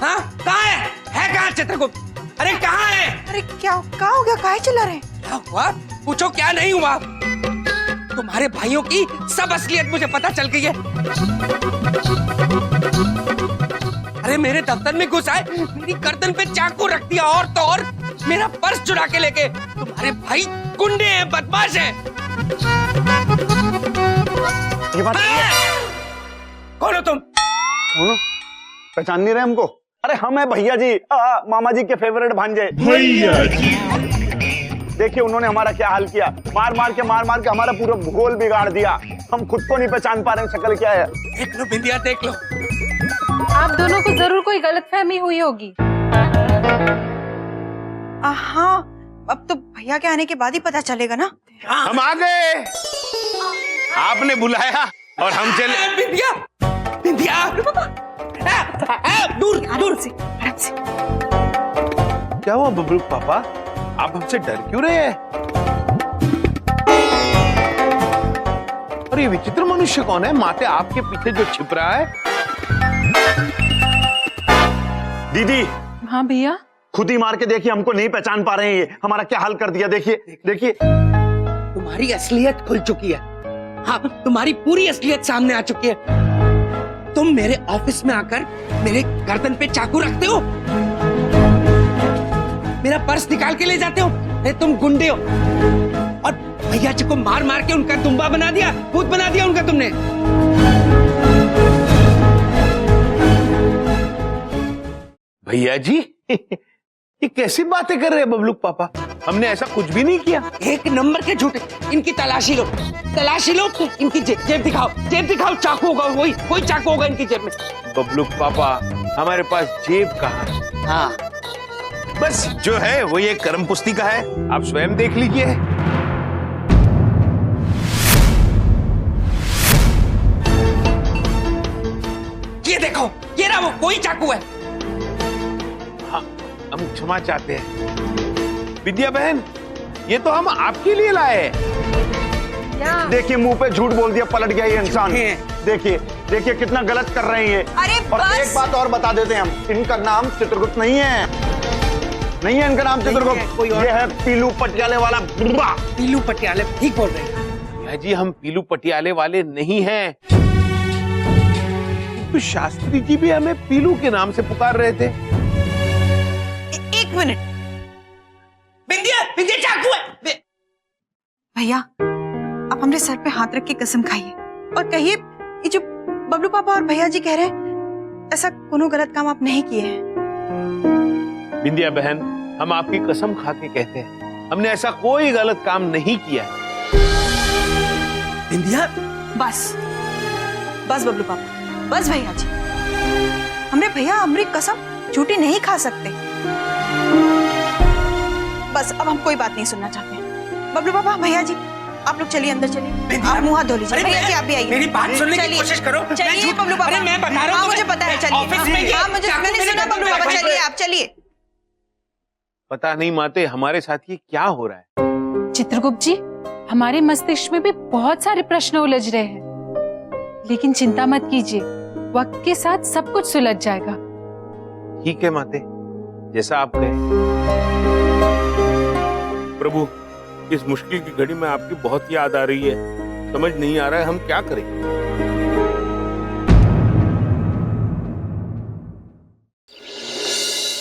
हाँ, कहाँ है कहाँ चित्रगुप्त? अरे कहाँ है? अरे क्या हो गया? काहे चिल्ला रहे हैं? क्या हुआ? पूछो क्या नहीं हुआ? तुम्हारे भाइयों की सब असलियत मुझे पता चल गई है। अरे मेरे दफ्तर में घुस आए, मेरी गर्दन पे चाकू रख दिया और तो और मेरा पर्स चुरा के लेके। तुम्हारे भाई गुंडे हैं, बदमाश हैं। ये बात कौन हो तुम? पहचान नहीं रहे हमको? अरे हम है भैया जी, मामा जी के फेवरेट भांजे। भैया जी, देखिए उन्होंने हमारा क्या हाल किया, मार मार के हमारा पूरा भूगोल बिगाड़ दिया। हम खुद को नहीं पहचान पा रहे हैं, शक्ल क्या है। देख लो बिंदिया, देख लो। आप दोनों को जरूर कोई गलतफहमी हुई होगी। हाँ, अब तो भैया के आने के बाद ही पता चलेगा ना। हम आ गए, आपने बुलाया और हम चले। बिंदिया, बिंदिया, दूर दूर से। क्या हुआ बबलू पापा, आप हमसे डर क्यों रहे हैं? और ये विचित्र मनुष्य कौन है माते आपके पीछे जो छिप रहा है? दीदी। हाँ भैया। खुद ही मार के देखिए, हमको नहीं पहचान पा रहे हैं। ये हमारा क्या हाल कर दिया, देखिए देखिए। तुम्हारी असलियत खुल चुकी है। हाँ, तुम्हारी पूरी असलियत सामने आ चुकी है। तुम मेरे ऑफिस में आकर मेरे गर्दन पे चाकू रखते हो, मेरा पर्स निकाल के ले जाते हो। अरे तुम गुंडे हो, और भैया जी को मार मार के उनका दुम्बा बना दिया, भूत बना दिया उनका तुमने। भैया जी ये कैसी बातें कर रहे हैं बबलू पापा, हमने ऐसा कुछ भी नहीं किया। एक नंबर के झूठे। इनकी तलाशी लो, तलाशी लो, इनकी जेब दिखाओ, जेब दिखाओ। चाकू होगा, वही चाकू होगा इनकी जेब में। बबलू पापा, हमारे पास जेब कहाँ है? हाँ, बस जो है वो ये कर्म पुस्तिका है, आप स्वयं देख लीजिए। ये देखो, ये रहा वही चाकू है। हाँ, हम क्षमा चाहते हैं विद्या बहन, ये तो हम आपके लिए लाए हैं। देखिए मुंह पे झूठ बोल दिया, पलट गया ये इंसान। देखिए देखिए कितना गलत कर रहे हैं ये। अरे और एक बात और बता देते हैं हम, इनका नाम चित्रगुप्त नहीं है, नहीं है इनका नाम चित्रगुप्त, ये है पीलू पटियाले वाला बुढ़वा। पीलू पटियाले, ठीक बोल रहे हैं। भैया जी हम पीलू पटियाले वाले नहीं हैं, तो शास्त्री जी भी हमें पीलू के नाम से पुकार रहे थे। एक मिनट, बिंदिया, बिंदिया चाकू है। भैया आप हमरे सर पे हाथ रख के कसम खाइए और कहिए ये जो बबलू पापा और भैया जी कह रहे हैं, ऐसा कोनो गलत काम आप नहीं किए हैं। बिंदिया बहन, हम आपकी कसम खा के कहते हैं, हमने ऐसा कोई गलत काम नहीं किया है। बिंदिया, बस बस बबलू पापा, बस भैया जी, हमरे भैया हमारी कसम झूठी नहीं खा सकते। बस अब हम कोई बात नहीं सुनना चाहते हैं। बबलू पापा, भैया जी, आप लोग चलिए अंदर चलिए, आप मुंह हाथ धो लीजिए। भैया जी आप भी आइए, मेरी बात सुनने की कोशिश करो। चलिए बबलू पापा, अरे मैं बता रहा हूँ, हाँ मुझे पता है, चलिए। ऑफिस में हाँ मुझे, मैंने सुना बबलू पापा, चलिए आप चलिए। पता नहीं माते हमारे साथ ये क्या हो रहा है। चित्रगुप्त जी, हमारे मस्तिष्क में भी बहुत सारे प्रश्न उलझ रहे हैं, लेकिन चिंता मत कीजिए, वक्त के साथ सब कुछ सुलझ जाएगा। ठीक है माते, जैसा आप कहें। प्रभु, इस मुश्किल की घड़ी में आपकी बहुत याद आ रही है, समझ नहीं आ रहा है हम क्या करें।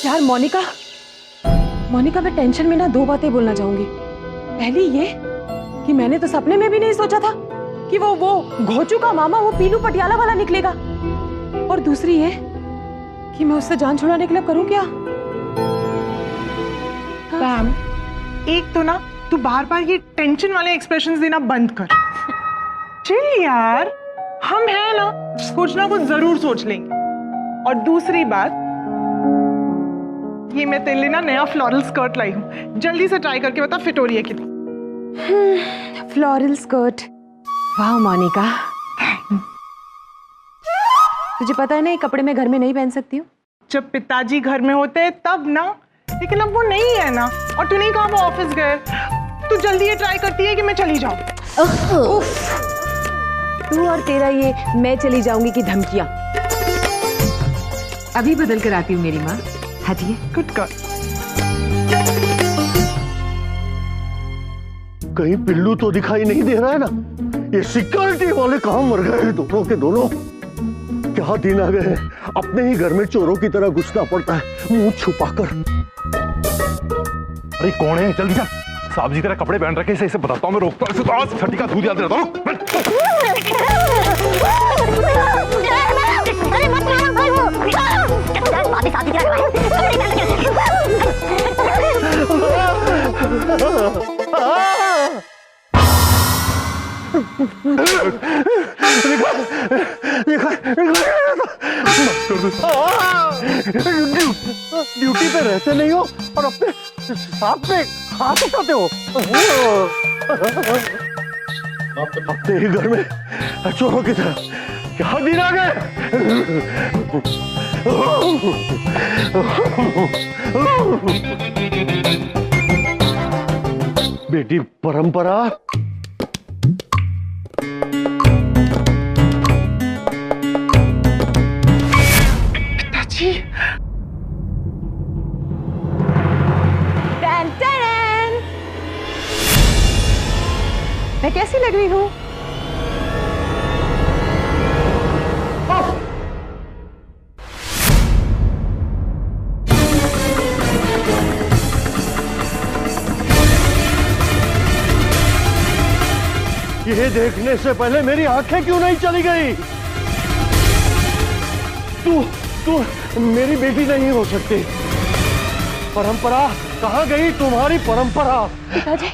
यार मोनिका, मैं टेंशन में ना दो बातें बोलना चाहूंगी। पहली ये कि मैंने तो सपने में भी नहीं सोचा था कि वो घोचू का मामा वो पीलू पटियाला वाला निकलेगा। और दूसरी ये कि मैं उससे जान छुड़ाने के लिए करूं क्या। पैम, एक तो ना तू बार बार ये टेंशन वाले एक्सप्रेशंस देना बंद कर। चिल यार, हम हैं ना, कुछ ना कुछ जरूर सोच लेंगे। और दूसरी बात, ये मैं तेरे लिए ना नया फ्लोरल स्कर्ट लाई हूँ, जल्दी से ट्राई करके बता फिट हो रही है कि नहीं। फ्लोरल स्कर्ट, वाह मोनिका, तुझे पता है ना ये कपड़े मैं घर में नहीं पहन सकती हूँ। जब पिताजी घर में होते हैं तब ना, लेकिन अब वो नहीं है ना, और तू नहीं कहा वो ऑफिस गए। तू जल्दी ये ट्राई करती है कि मैं चली जाऊं। तू और तेरा ये मैं चली जाऊंगी की धमकियां। अभी बदल कर आती हूँ मेरी माँ, हटिए। Good girl. कहीं पिल्लू तो दिखाई नहीं दे रहा है ना। ये सिक्योरिटी वाले कहां मर गए दोनों के दोनों। क्या दिन आ गए, अपने ही घर में चोरों की तरह घुसना पड़ता है मुंह छुपाकर। अरे कौन है, जल्दी चल। साहब जी तेरा कपड़े पहन रखे, इसे बताता हूँ मैं, रोकता हूँ इसे तो आज छठी का दूध याद रहता हूँ। ड्यूटी पे रहते नहीं हो और अपने साथ में हाथ उठाते हो। अपने ही घर में चोरों की तरह क्या दिन आ गए। बेटी परंपरा, पिताजी, मैं कैसी लग रही हूँ? ये देखने से पहले मेरी आंखें क्यों नहीं चली गई? तू मेरी बेटी नहीं हो सकती। परंपरा कहाँ गई तुम्हारी परंपरा? पिताजी,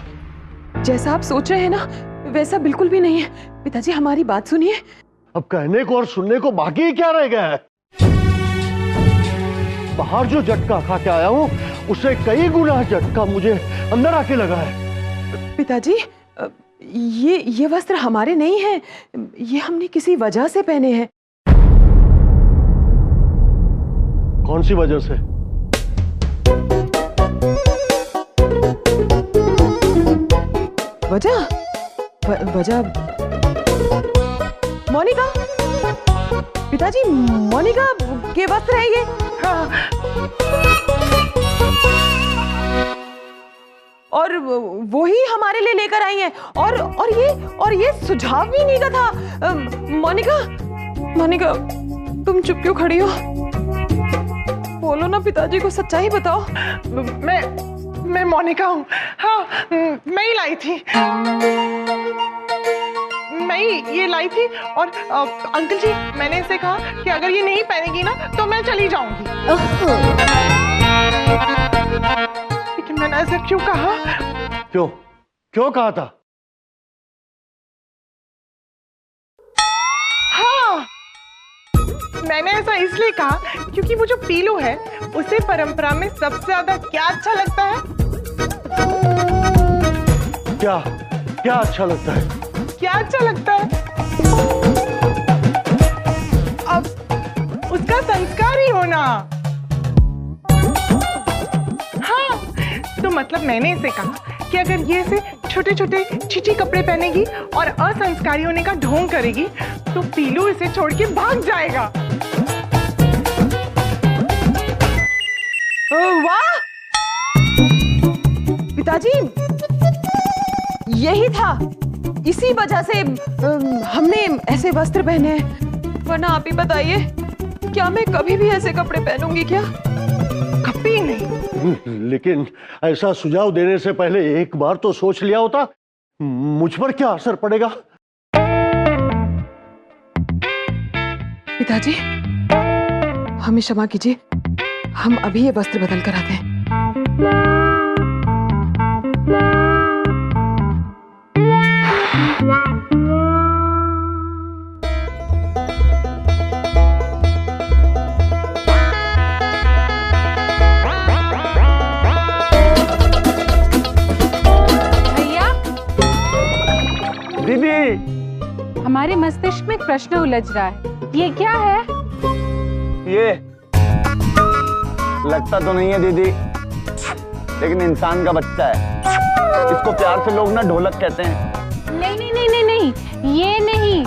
जैसा आप सोच रहे हैं ना वैसा बिल्कुल भी नहीं है। पिताजी हमारी बात सुनिए। अब कहने को और सुनने को बाकी क्या रह गया है? बाहर जो झटका खा के आया हूँ उससे कई गुना झटका मुझे अंदर आके लगा है। पिताजी, ये वस्त्र हमारे नहीं हैं, ये हमने किसी वजह से पहने हैं। कौन सी वजह से? वजह मोनिका, पिताजी मोनिका के वस्त्र है ये। हाँ। और वो ही हमारे लिए लेकर आई हैं। और ये सुझाव भी नहीं का था। मोनिका तुम चुप क्यों खड़ी हो? बोलो ना, पिताजी को सच्चाई बताओ। मैं मोनिका हूँ। हाँ, मैं ही लाई थी। मैं ही ये लाई थी। और अंकल जी, मैंने इसे कहा कि अगर ये नहीं पहनेगी ना तो मैं चली जाऊंगी। मैंने ऐसा क्यों कहा? क्यों क्यों कहा था? हाँ, मैंने ऐसा इसलिए कहा क्योंकि वो जो पीलू है उसे परंपरा में सबसे ज्यादा क्या अच्छा लगता है? क्या क्या अच्छा लगता है? क्या अच्छा लगता है? अब उसका संस्कार ही होना। हाँ, तो मतलब मैंने इसे कहा कि अगर ये इसे छोटे छोटे चिची कपड़े पहनेगी और असंस्कारी होने का ढोंग करेगी तो पीलू इसे छोड़ के भाग जाएगा। वाह पिताजी, यही था, इसी वजह से हमने ऐसे वस्त्र पहने हैं। वरना आप ही बताइए, क्या मैं कभी भी ऐसे कपड़े पहनूंगी क्या? कभी नहीं। लेकिन ऐसा सुझाव देने से पहले एक बार तो सोच लिया होता मुझ पर क्या असर पड़ेगा। पिताजी, हमें क्षमा कीजिए, हम अभी ये वस्त्र बदल कर आते हैं। भैया, दीदी, हमारे मस्तिष्क में एक प्रश्न उलझ रहा है, ये क्या है? ये लगता तो नहीं है दीदी, लेकिन इंसान का बच्चा है। इसको प्यार से लोग ना ढोलक कहते हैं। नहीं नहीं नहीं नहीं नहीं, ये नहीं,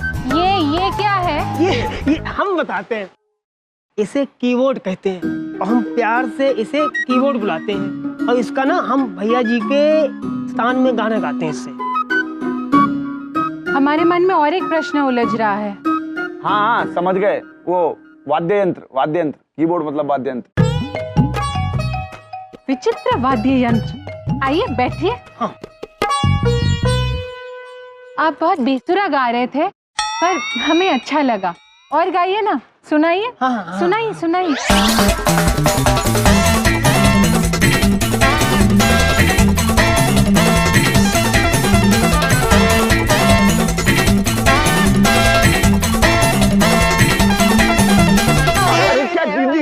ये क्या है? ये हम बताते हैं। इसे कीबोर्ड कहते हैं और हम प्यार से इसे कीबोर्ड बुलाते हैं, और इसका ना हम भैया जी के स्थान में गाना गाते हैं इससे। हमारे मन में और एक प्रश्न उलझ रहा है। हाँ, समझ गए, वो वाद्य यंत्र, कीबोर्ड मतलब वाद्य यंत्र। विचित्र वाद्य यंत्र। आइए बैठिए। हाँ। आप बहुत बेसुरा गा रहे थे, पर हमें अच्छा लगा। और गाइए ना, सुनाइए। हाँ। सुनाइए सुनाइए।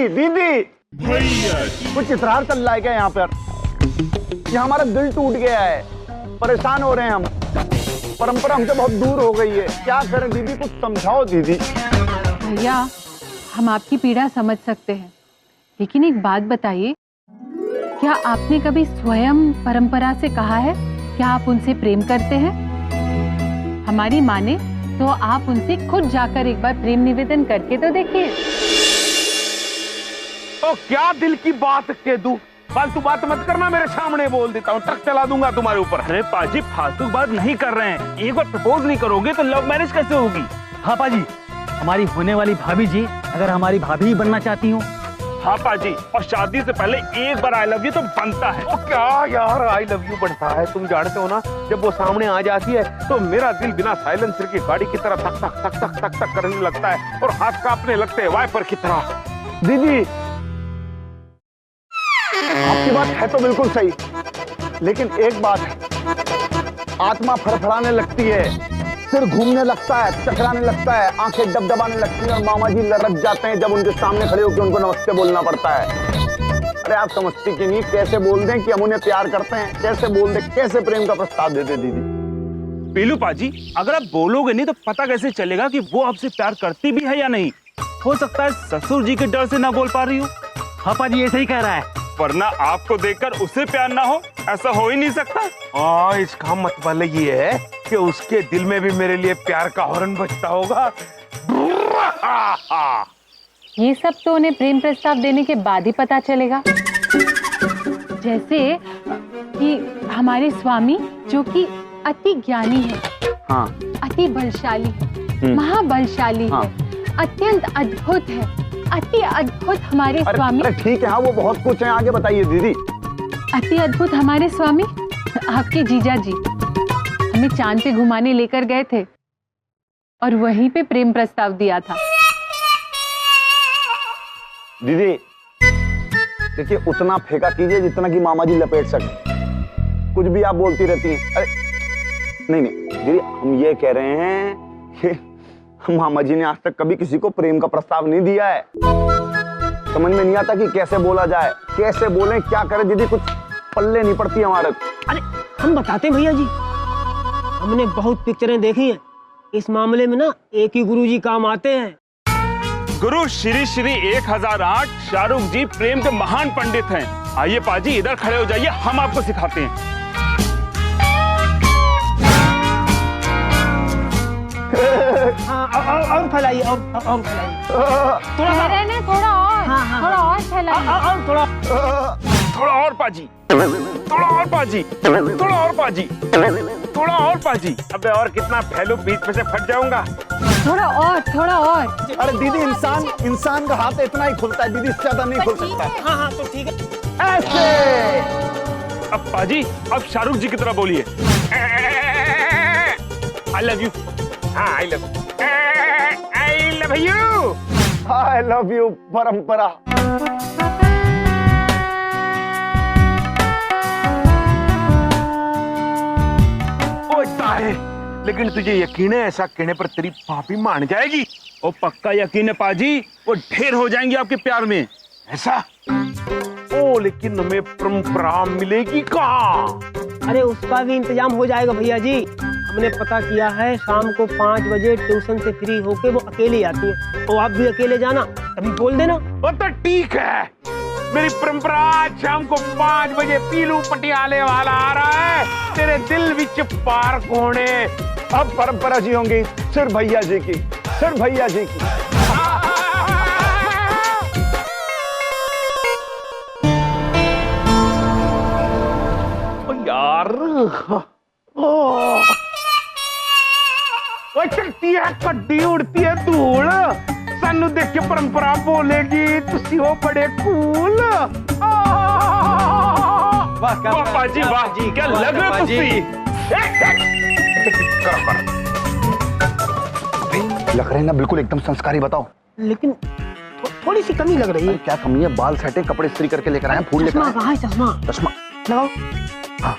दीदी, कुछ इतरार चल रहा है क्या यहाँ पर? ये हमारा दिल टूट गया है, परेशान हो रहे हैं हम। परंपरा हमसे बहुत दूर हो गई है, क्या करें दीदी, कुछ समझाओ दीदी। भैया, हम आपकी पीड़ा समझ सकते हैं, लेकिन एक बात बताइए, क्या आपने कभी स्वयं परंपरा से कहा है क्या आप उनसे प्रेम करते हैं? हमारी माने तो आप उनसे खुद जाकर एक बार प्रेम निवेदन करके तो देखिए। तो क्या दिल की बात कह दूं? फालतू बात मत करना, मेरे सामने बोल देता हूँ, ट्रक चला दूंगा तुम्हारे ऊपर। अरे पाजी, फालतू बात नहीं कर रहे हैं। एक बार प्रपोज नहीं करोगे तो लव मैरिज कैसे होगी? हाँ पाजी, हमारी होने वाली भाभी जी अगर हमारी भाभी ही बनना चाहती हो। हाँ पाजी, और शादी से पहले एक बार आई लव यू तो बनता है। ओ क्या यार, आई लव यू बनता है? तुम जानते हो ना, जब वो सामने आ जाती है तो मेरा दिल बिना साइलेंसर की गाड़ी की तरह धक धक धक धक धक धक करने लगता है और हाथ कांपने लगते हैं वाइपर की तरह। दीदी, आपकी बात है तो बिल्कुल सही, लेकिन एक बात है, आत्मा फड़फड़ाने लगती है, सिर घूमने लगता है, चकराने लगता है, आंखें डबडबाने लगती हैं और मामा जी लरक जाते हैं जब उनके सामने खड़े होकर उनको नमस्ते बोलना पड़ता है। अरे आप समझती कि नहीं, कैसे बोल दें कि हम उन्हें प्यार करते हैं, कैसे बोल दें, कैसे प्रेम का प्रस्ताव दे दे दीदी। पीलू पाजी, अगर आप बोलोगे नहीं तो पता कैसे चलेगा कि वो आपसे प्यार करती भी है या नहीं? हो सकता है ससुर जी के डर से ना बोल पा रही हो। हाँ पाजी, ऐसे ही कह रहा है। वरना आपको देखकर उसे प्यार ना हो, ऐसा हो ही नहीं सकता। इसका मतलब ये है कि उसके दिल में भी मेरे लिए प्यार का हॉर्न बजता होगा। ये सब तो उन्हें प्रेम प्रस्ताव देने के बाद ही पता चलेगा। जैसे कि हमारे स्वामी जो कि अति ज्ञानी है, हाँ, अति बलशाली है, महाबलशाली है, अत्यंत अद्भुत है, अति अद्भुत हमारे स्वामी। अरे ठीक है, हाँ वो बहुत कुछ है, आगे बताइए दीदी। अति अद्भुत हमारे स्वामी आपके जीजा जी हमें चांद पे घुमाने लेकर गए थे और वहीं पे प्रेम प्रस्ताव दिया था। दीदी, देखिए उतना फेंका कीजिए जितना कि मामा जी लपेट सके। कुछ भी आप बोलती रहती हैं। अरे नहीं दीदी, हम ये कह रहे हैं कि मामा जी ने आज तक कभी किसी को प्रेम का प्रस्ताव नहीं दिया है। समझ में नहीं आता कि कैसे बोला जाए, कैसे बोलें, क्या करें दीदी, कुछ पल्ले नहीं पड़ती हमारे। अरे हम बताते भैया जी, हमने बहुत पिक्चरें देखी हैं, इस मामले में ना एक ही गुरुजी काम आते हैं। गुरु श्री श्री 1008 शाहरुख जी प्रेम के महान पंडित हैं। आइए पाजी इधर खड़े हो जाइए, हम आपको सिखाते हैं। हाँ, और फैलाइए, और फैलाइए। थोड़ा और, थोड़ा और फैलाइए। थोड़ा और पाजी, थोड़ा और पाजी, थोड़ा और पाजी, थोड़ा और पाजी। अबे और कितना फैलू, बीच में से फट जाऊंगा। थोड़ा और। अरे दीदी, इंसान का हाथ इतना ही खुलता है दीदी, इससे ज्यादा नहीं खुल सकता। हाँ तो ठीक है। ऐसे अब पाजी, अब शाहरुख जी की तरह बोलिए। I love you. हाँ, I love you. I love you Parampara. लेकिन तुझे यकीन है ऐसा कहने पर तेरी भाभी मान जाएगी? ओ पक्का यकीन है पाजी, वो ढेर हो जाएंगी आपके प्यार में। ऐसा? ओ लेकिन हमें परंपरा मिलेगी कहाँ? अरे उसका भी इंतजाम हो जाएगा भैया जी। हमने पता किया है, शाम को 5 बजे ट्यूशन से फ्री होके वो अकेले आती है। तो आप भी अकेले जाना, तभी बोल देना। वो तो ठीक है, मेरी परंपरा आज शाम को 5 बजे पीलू पटियाले वाला आ रहा है तेरे दिल विच पार कोने। अब परंपरा जी होंगी सिर्फ भैया जी की, सिर्फ भैया जी की। यार चलती है कड्डी, उड़ती है धूल, सानू देख के परंपरा बोलेगी तुसी हो बड़े कूल। वाह पाजी, वाह जी, क्या लग रहा है लग रहे हैं ना बिल्कुल एकदम संस्कारी। बताओ लेकिन थोड़ी सी कमी लग रही है। क्या कमी है? बाल सेटे, कपड़े इस्त्री करके लेकर आए, फूल लेकर आए। कहाँ है चश्मा? चश्मा लगाओ। हाँ।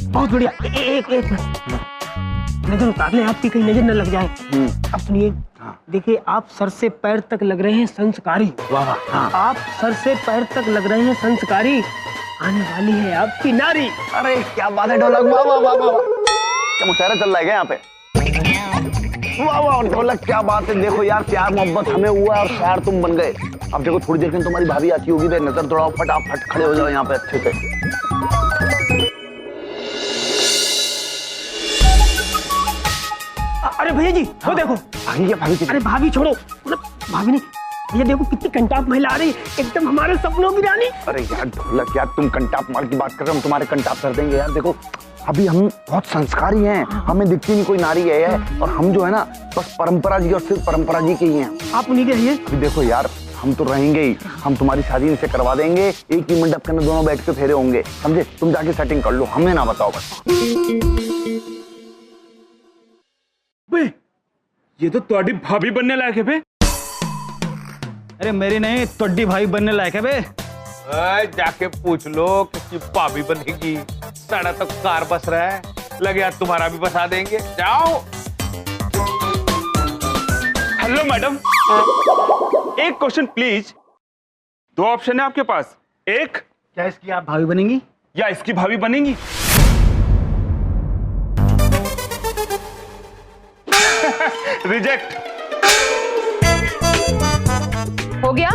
बहुत बढ़िया। एक नजर उतार ले आपकी, कहीं नजर न लग जाए। अब सुनिए, देखिए आप सर से पैर तक लग रहे हैं संस्कारी। वाह। आप सर से पैर तक लग रहे हैं संस्कारी। आने वाली है आपकी नारी। अरे क्या बात है ढोलक, वाह वाह वाह वाह। क्या मुशायरा चल रहा है यहाँ पे? वाह वाह ढोलक, क्या बात है। देखो यार, प्यार मोहब्बत हमें हुआ और शायर तुम बन गए। अब देखो थोड़ी देर में तुम्हारी भाभी आती होगी, तो नजर दौड़ाओ, फटाफट खड़े हो जाओ यहाँ पे अच्छे से। अरे भैया जी, वो देखो भाभी। अरे भाभी छोड़ो, भाभी नहीं, ये देखो कितनी कंटाप महिला आ रही है, एकदम हमारे सपनों की रानी। अरे यार ढोलक, यार तुम कंटाप मार की बात कर रहे हो, हम तुम्हारे कंटाप कर देंगे यार। देखो अभी हम बहुत संस्कारी हैं, हमें दिखती नहीं कोई नारी है, और हम जो है ना बस परंपरा जी और सिर्फ परंपरा जी के ही हैं। आप उन्हीं के रहिए। अभी देखो यार, हम तो रहेंगे ही, हम तुम्हारी शादी इनसे करवा देंगे, एक ही मंडप के अंदर दोनों बैठ के फेरे होंगे, समझे? तुम जाके सेटिंग कर लो, हमें ना बताओ बस। ये तो तुम्हारी भाभी बनने लायक है बे। अरे मेरी नहीं, तोड्डी भाई बनने लायक है बे। जाके पूछ लो किसकी भाभी बनेगी। साड़ा तो कार बस रहा है, लगे यार तुम्हारा भी बसा देंगे। जाओ। हेलो मैडम, एक क्वेश्चन प्लीज। 2 ऑप्शन है आपके पास, एक क्या इसकी आप भाभी बनेंगी या इसकी भाभी बनेंगी? रिजेक्ट। हो गया?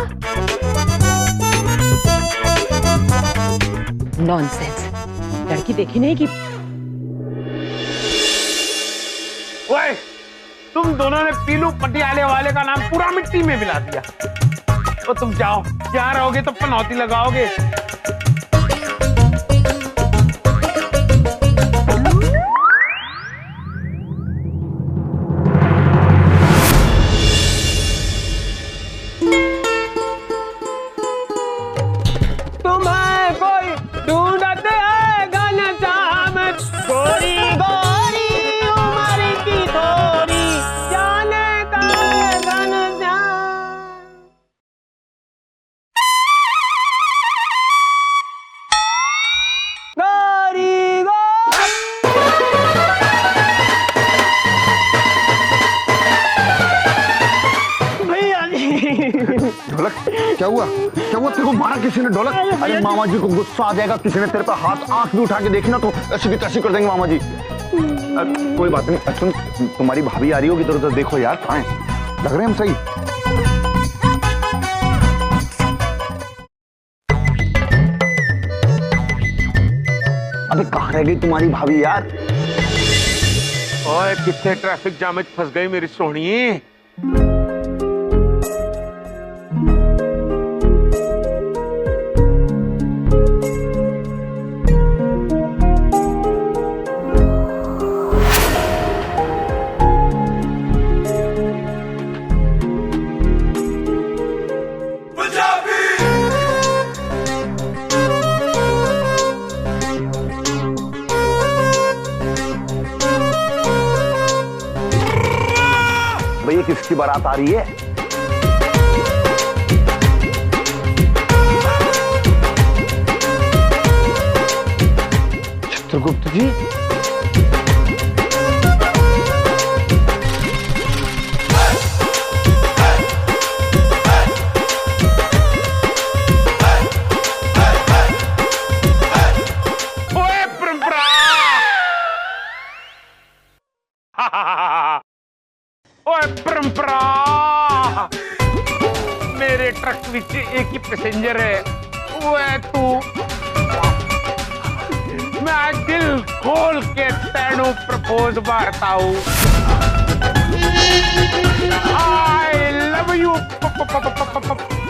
नॉनसेंस। लड़की देखी नहीं कि ओए, तुम दोनों ने पीलू पटियाले वाले का नाम पूरा मिट्टी में मिला दिया। तो तुम जाओ, यहाँ रहोगे तो पनौती लगाओगे। क्या हुआ तेरे को मारा किसी ने ढोलक? अरे मामा जी को गुस्सा आ जाएगा, किसी ने तेरे पे हाथ आंख भी उठा के देखी ना तो ऐसी की तैसी कर देंगे मामा जी। कोई बात नहीं, सुन तुम्हारी भाभी आ रही होगी, इधर उधर देखो यार, कहाँ है? लग रहे हैं हम सही? अबे कहाँ रह गई तुम्हारी भाभी यार? ओए कितने ट्रैफिक जाम में फंस गई मेरी सोहनी। भैया किसकी बारात आ रही है? चित्रगुप्त जी। ओए परंपरा। ओए परंपरा, मेरे ट्रक विच एक ही पैसेंजर है, वो है तू। मैं दिल खोल के तेनू प्रपोज मारता हूँ। आई लव यू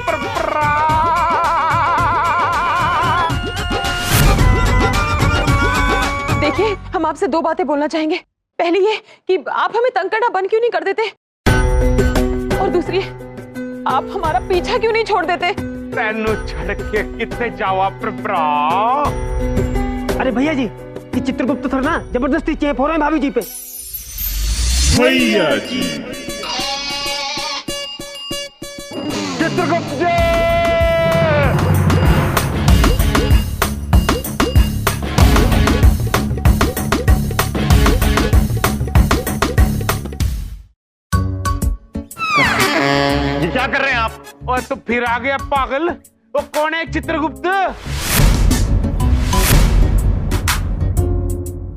परंपरा। देखिए, हम आपसे दो बातें बोलना चाहेंगे। पहली ये कि आप हमें तंग करना बंद क्यों नहीं कर देते, और दूसरी आप हमारा पीछा क्यों नहीं छोड़ देते। तेनू छड़ के कितने जावा परंपरा। अरे भैया जी, ये चित्रगुप्त सर ना जबरदस्ती चेप हो रहे हैं भाभी जी पे। भैया जी। चित्रगुप्त जी। ये क्या कर रहे हैं आप? और तो फिर आ गया पागल। वो कौन है चित्रगुप्त?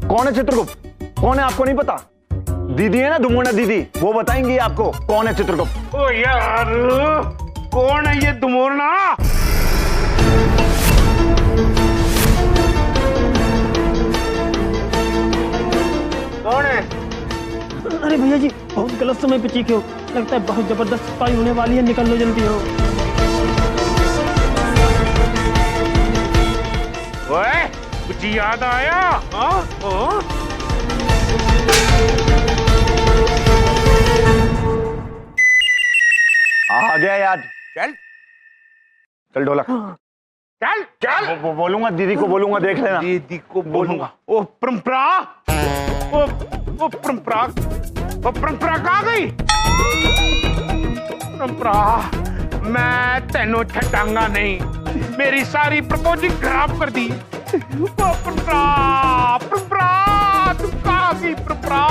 कौन है चित्रगुप्त? कौन है आपको नहीं पता? दीदी है ना, दुमुना दीदी, वो बताएंगी आपको कौन है चित्रगुप्त। ओ यार, कौन है ये दुमुना? कौन है? अरे भैया जी, बहुत गलत समय पे चीखे हो, लगता है बहुत जबरदस्त स्पाई होने वाली है, निकल लो जल्दी हो। ओए, कुछ याद आया? हाँ? आ गया याद। चल ढोलक, चल। वो बोलूंगा, दीदी को बोलूंगा, देख लेना। दीदी को बोलूंगा। ओ परंपरा, वो परंपरा कहाँ गई? परंपरा, मैं तेनों छटांगा नहीं, मेरी सारी प्रपोजिंग खराब कर दी। परंपरा, तू कहाँ गई परंपरा?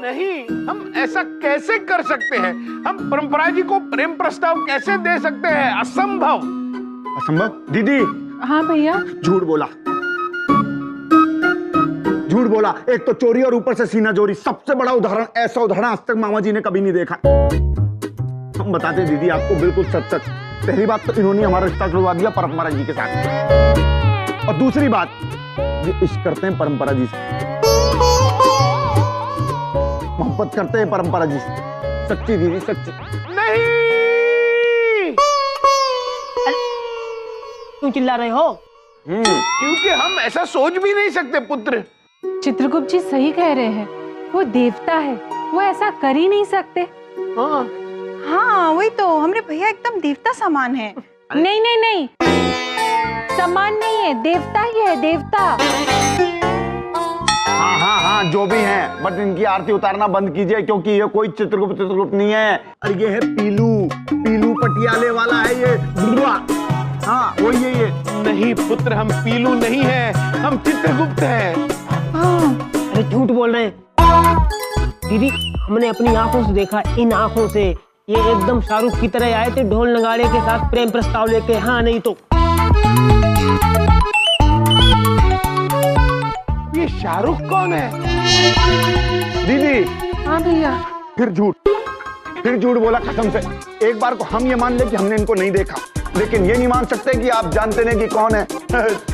नहीं, हम ऐसा कैसे कर सकते हैं? हम परंपरा जी को प्रेम प्रस्ताव कैसे दे सकते हैं? असंभव। दीदी। हाँ भैया। झूठ बोला, एक तो चोरी और ऊपर से सीना चोरी। सबसे बड़ा उदाहरण, ऐसा उदाहरण आज तक मामा जी ने कभी नहीं देखा। हम बताते दीदी आपको बिल्कुल सच। पहली बात तो इन्होंने हमारा रिश्ता जुड़वा दिया परंपरा जी के साथ, और दूसरी बात ये इश्क करते हैं परंपरा जी से, मोहब्बत करते हैं परंपरा जी से। सच्ची दीदी, सच्ची। नहीं। क्यों चिल्ला रहे हो? क्योंकि हम ऐसा सोच भी नहीं सकते पुत्र। चित्रगुप्त जी सही कह रहे हैं, वो देवता है, वो ऐसा कर ही नहीं सकते। हाँ वही तो, हमरे भैया एकदम देवता समान है। नहीं, समान नहीं है, देवता ही है, देवता। हाँ, जो भी है, बट इनकी आरती उतारना बंद कीजिए, क्योंकि ये कोई चित्रगुप्त नहीं है। अरे ये है पीलू पटियाले वाला है ये। हाँ वही है ये। नहीं पुत्र, हम पीलू नहीं है, हम चित्रगुप्त हैं। अरे झूठ बोल रहे हैं दीदी, हमने अपनी आंखों से देखा, इन आंखों से। ये एकदम शाहरुख की तरह आए थे ढोल नगाड़े के साथ प्रेम प्रस्ताव लेके। हाँ नहीं तो ये शाहरुख कौन है? दीदी हाँ भैया। फिर झूठ बोला कसम से। एक बार को हम ये मान ले कि हमने इनको नहीं देखा, लेकिन ये नहीं मान सकते कि आप जानते नहीं कि कौन है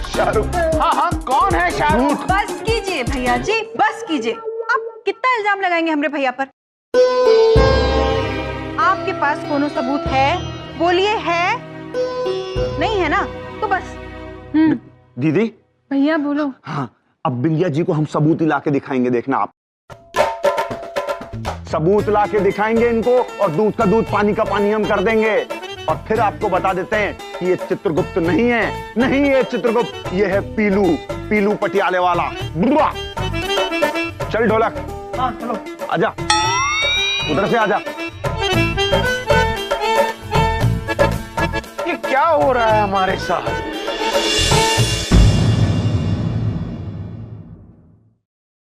शाहरुख। हाँ कौन है शाहरुख? बस कीजिए भैया जी, बस कीजिए। आप कितना इल्जाम लगाएंगे हमरे भैया पर? आपके पास कोनो सबूत है? बोलिए, है? नहीं है ना तो बस। दीदी भैया बोलो। हाँ, अब बिंदिया जी को हम सबूत ला के दिखाएंगे, देखना आप। सबूत ला के दिखाएंगे इनको, और दूध का दूध पानी का पानी हम कर देंगे। और फिर आपको बता देते हैं कि ये चित्रगुप्त नहीं है, नहीं ये चित्रगुप्त, ये है पीलू पटियाले वाला। बुआ चल ढोलक। हाँ चलो आजा, उधर से आजा। ये क्या हो रहा है हमारे साथ?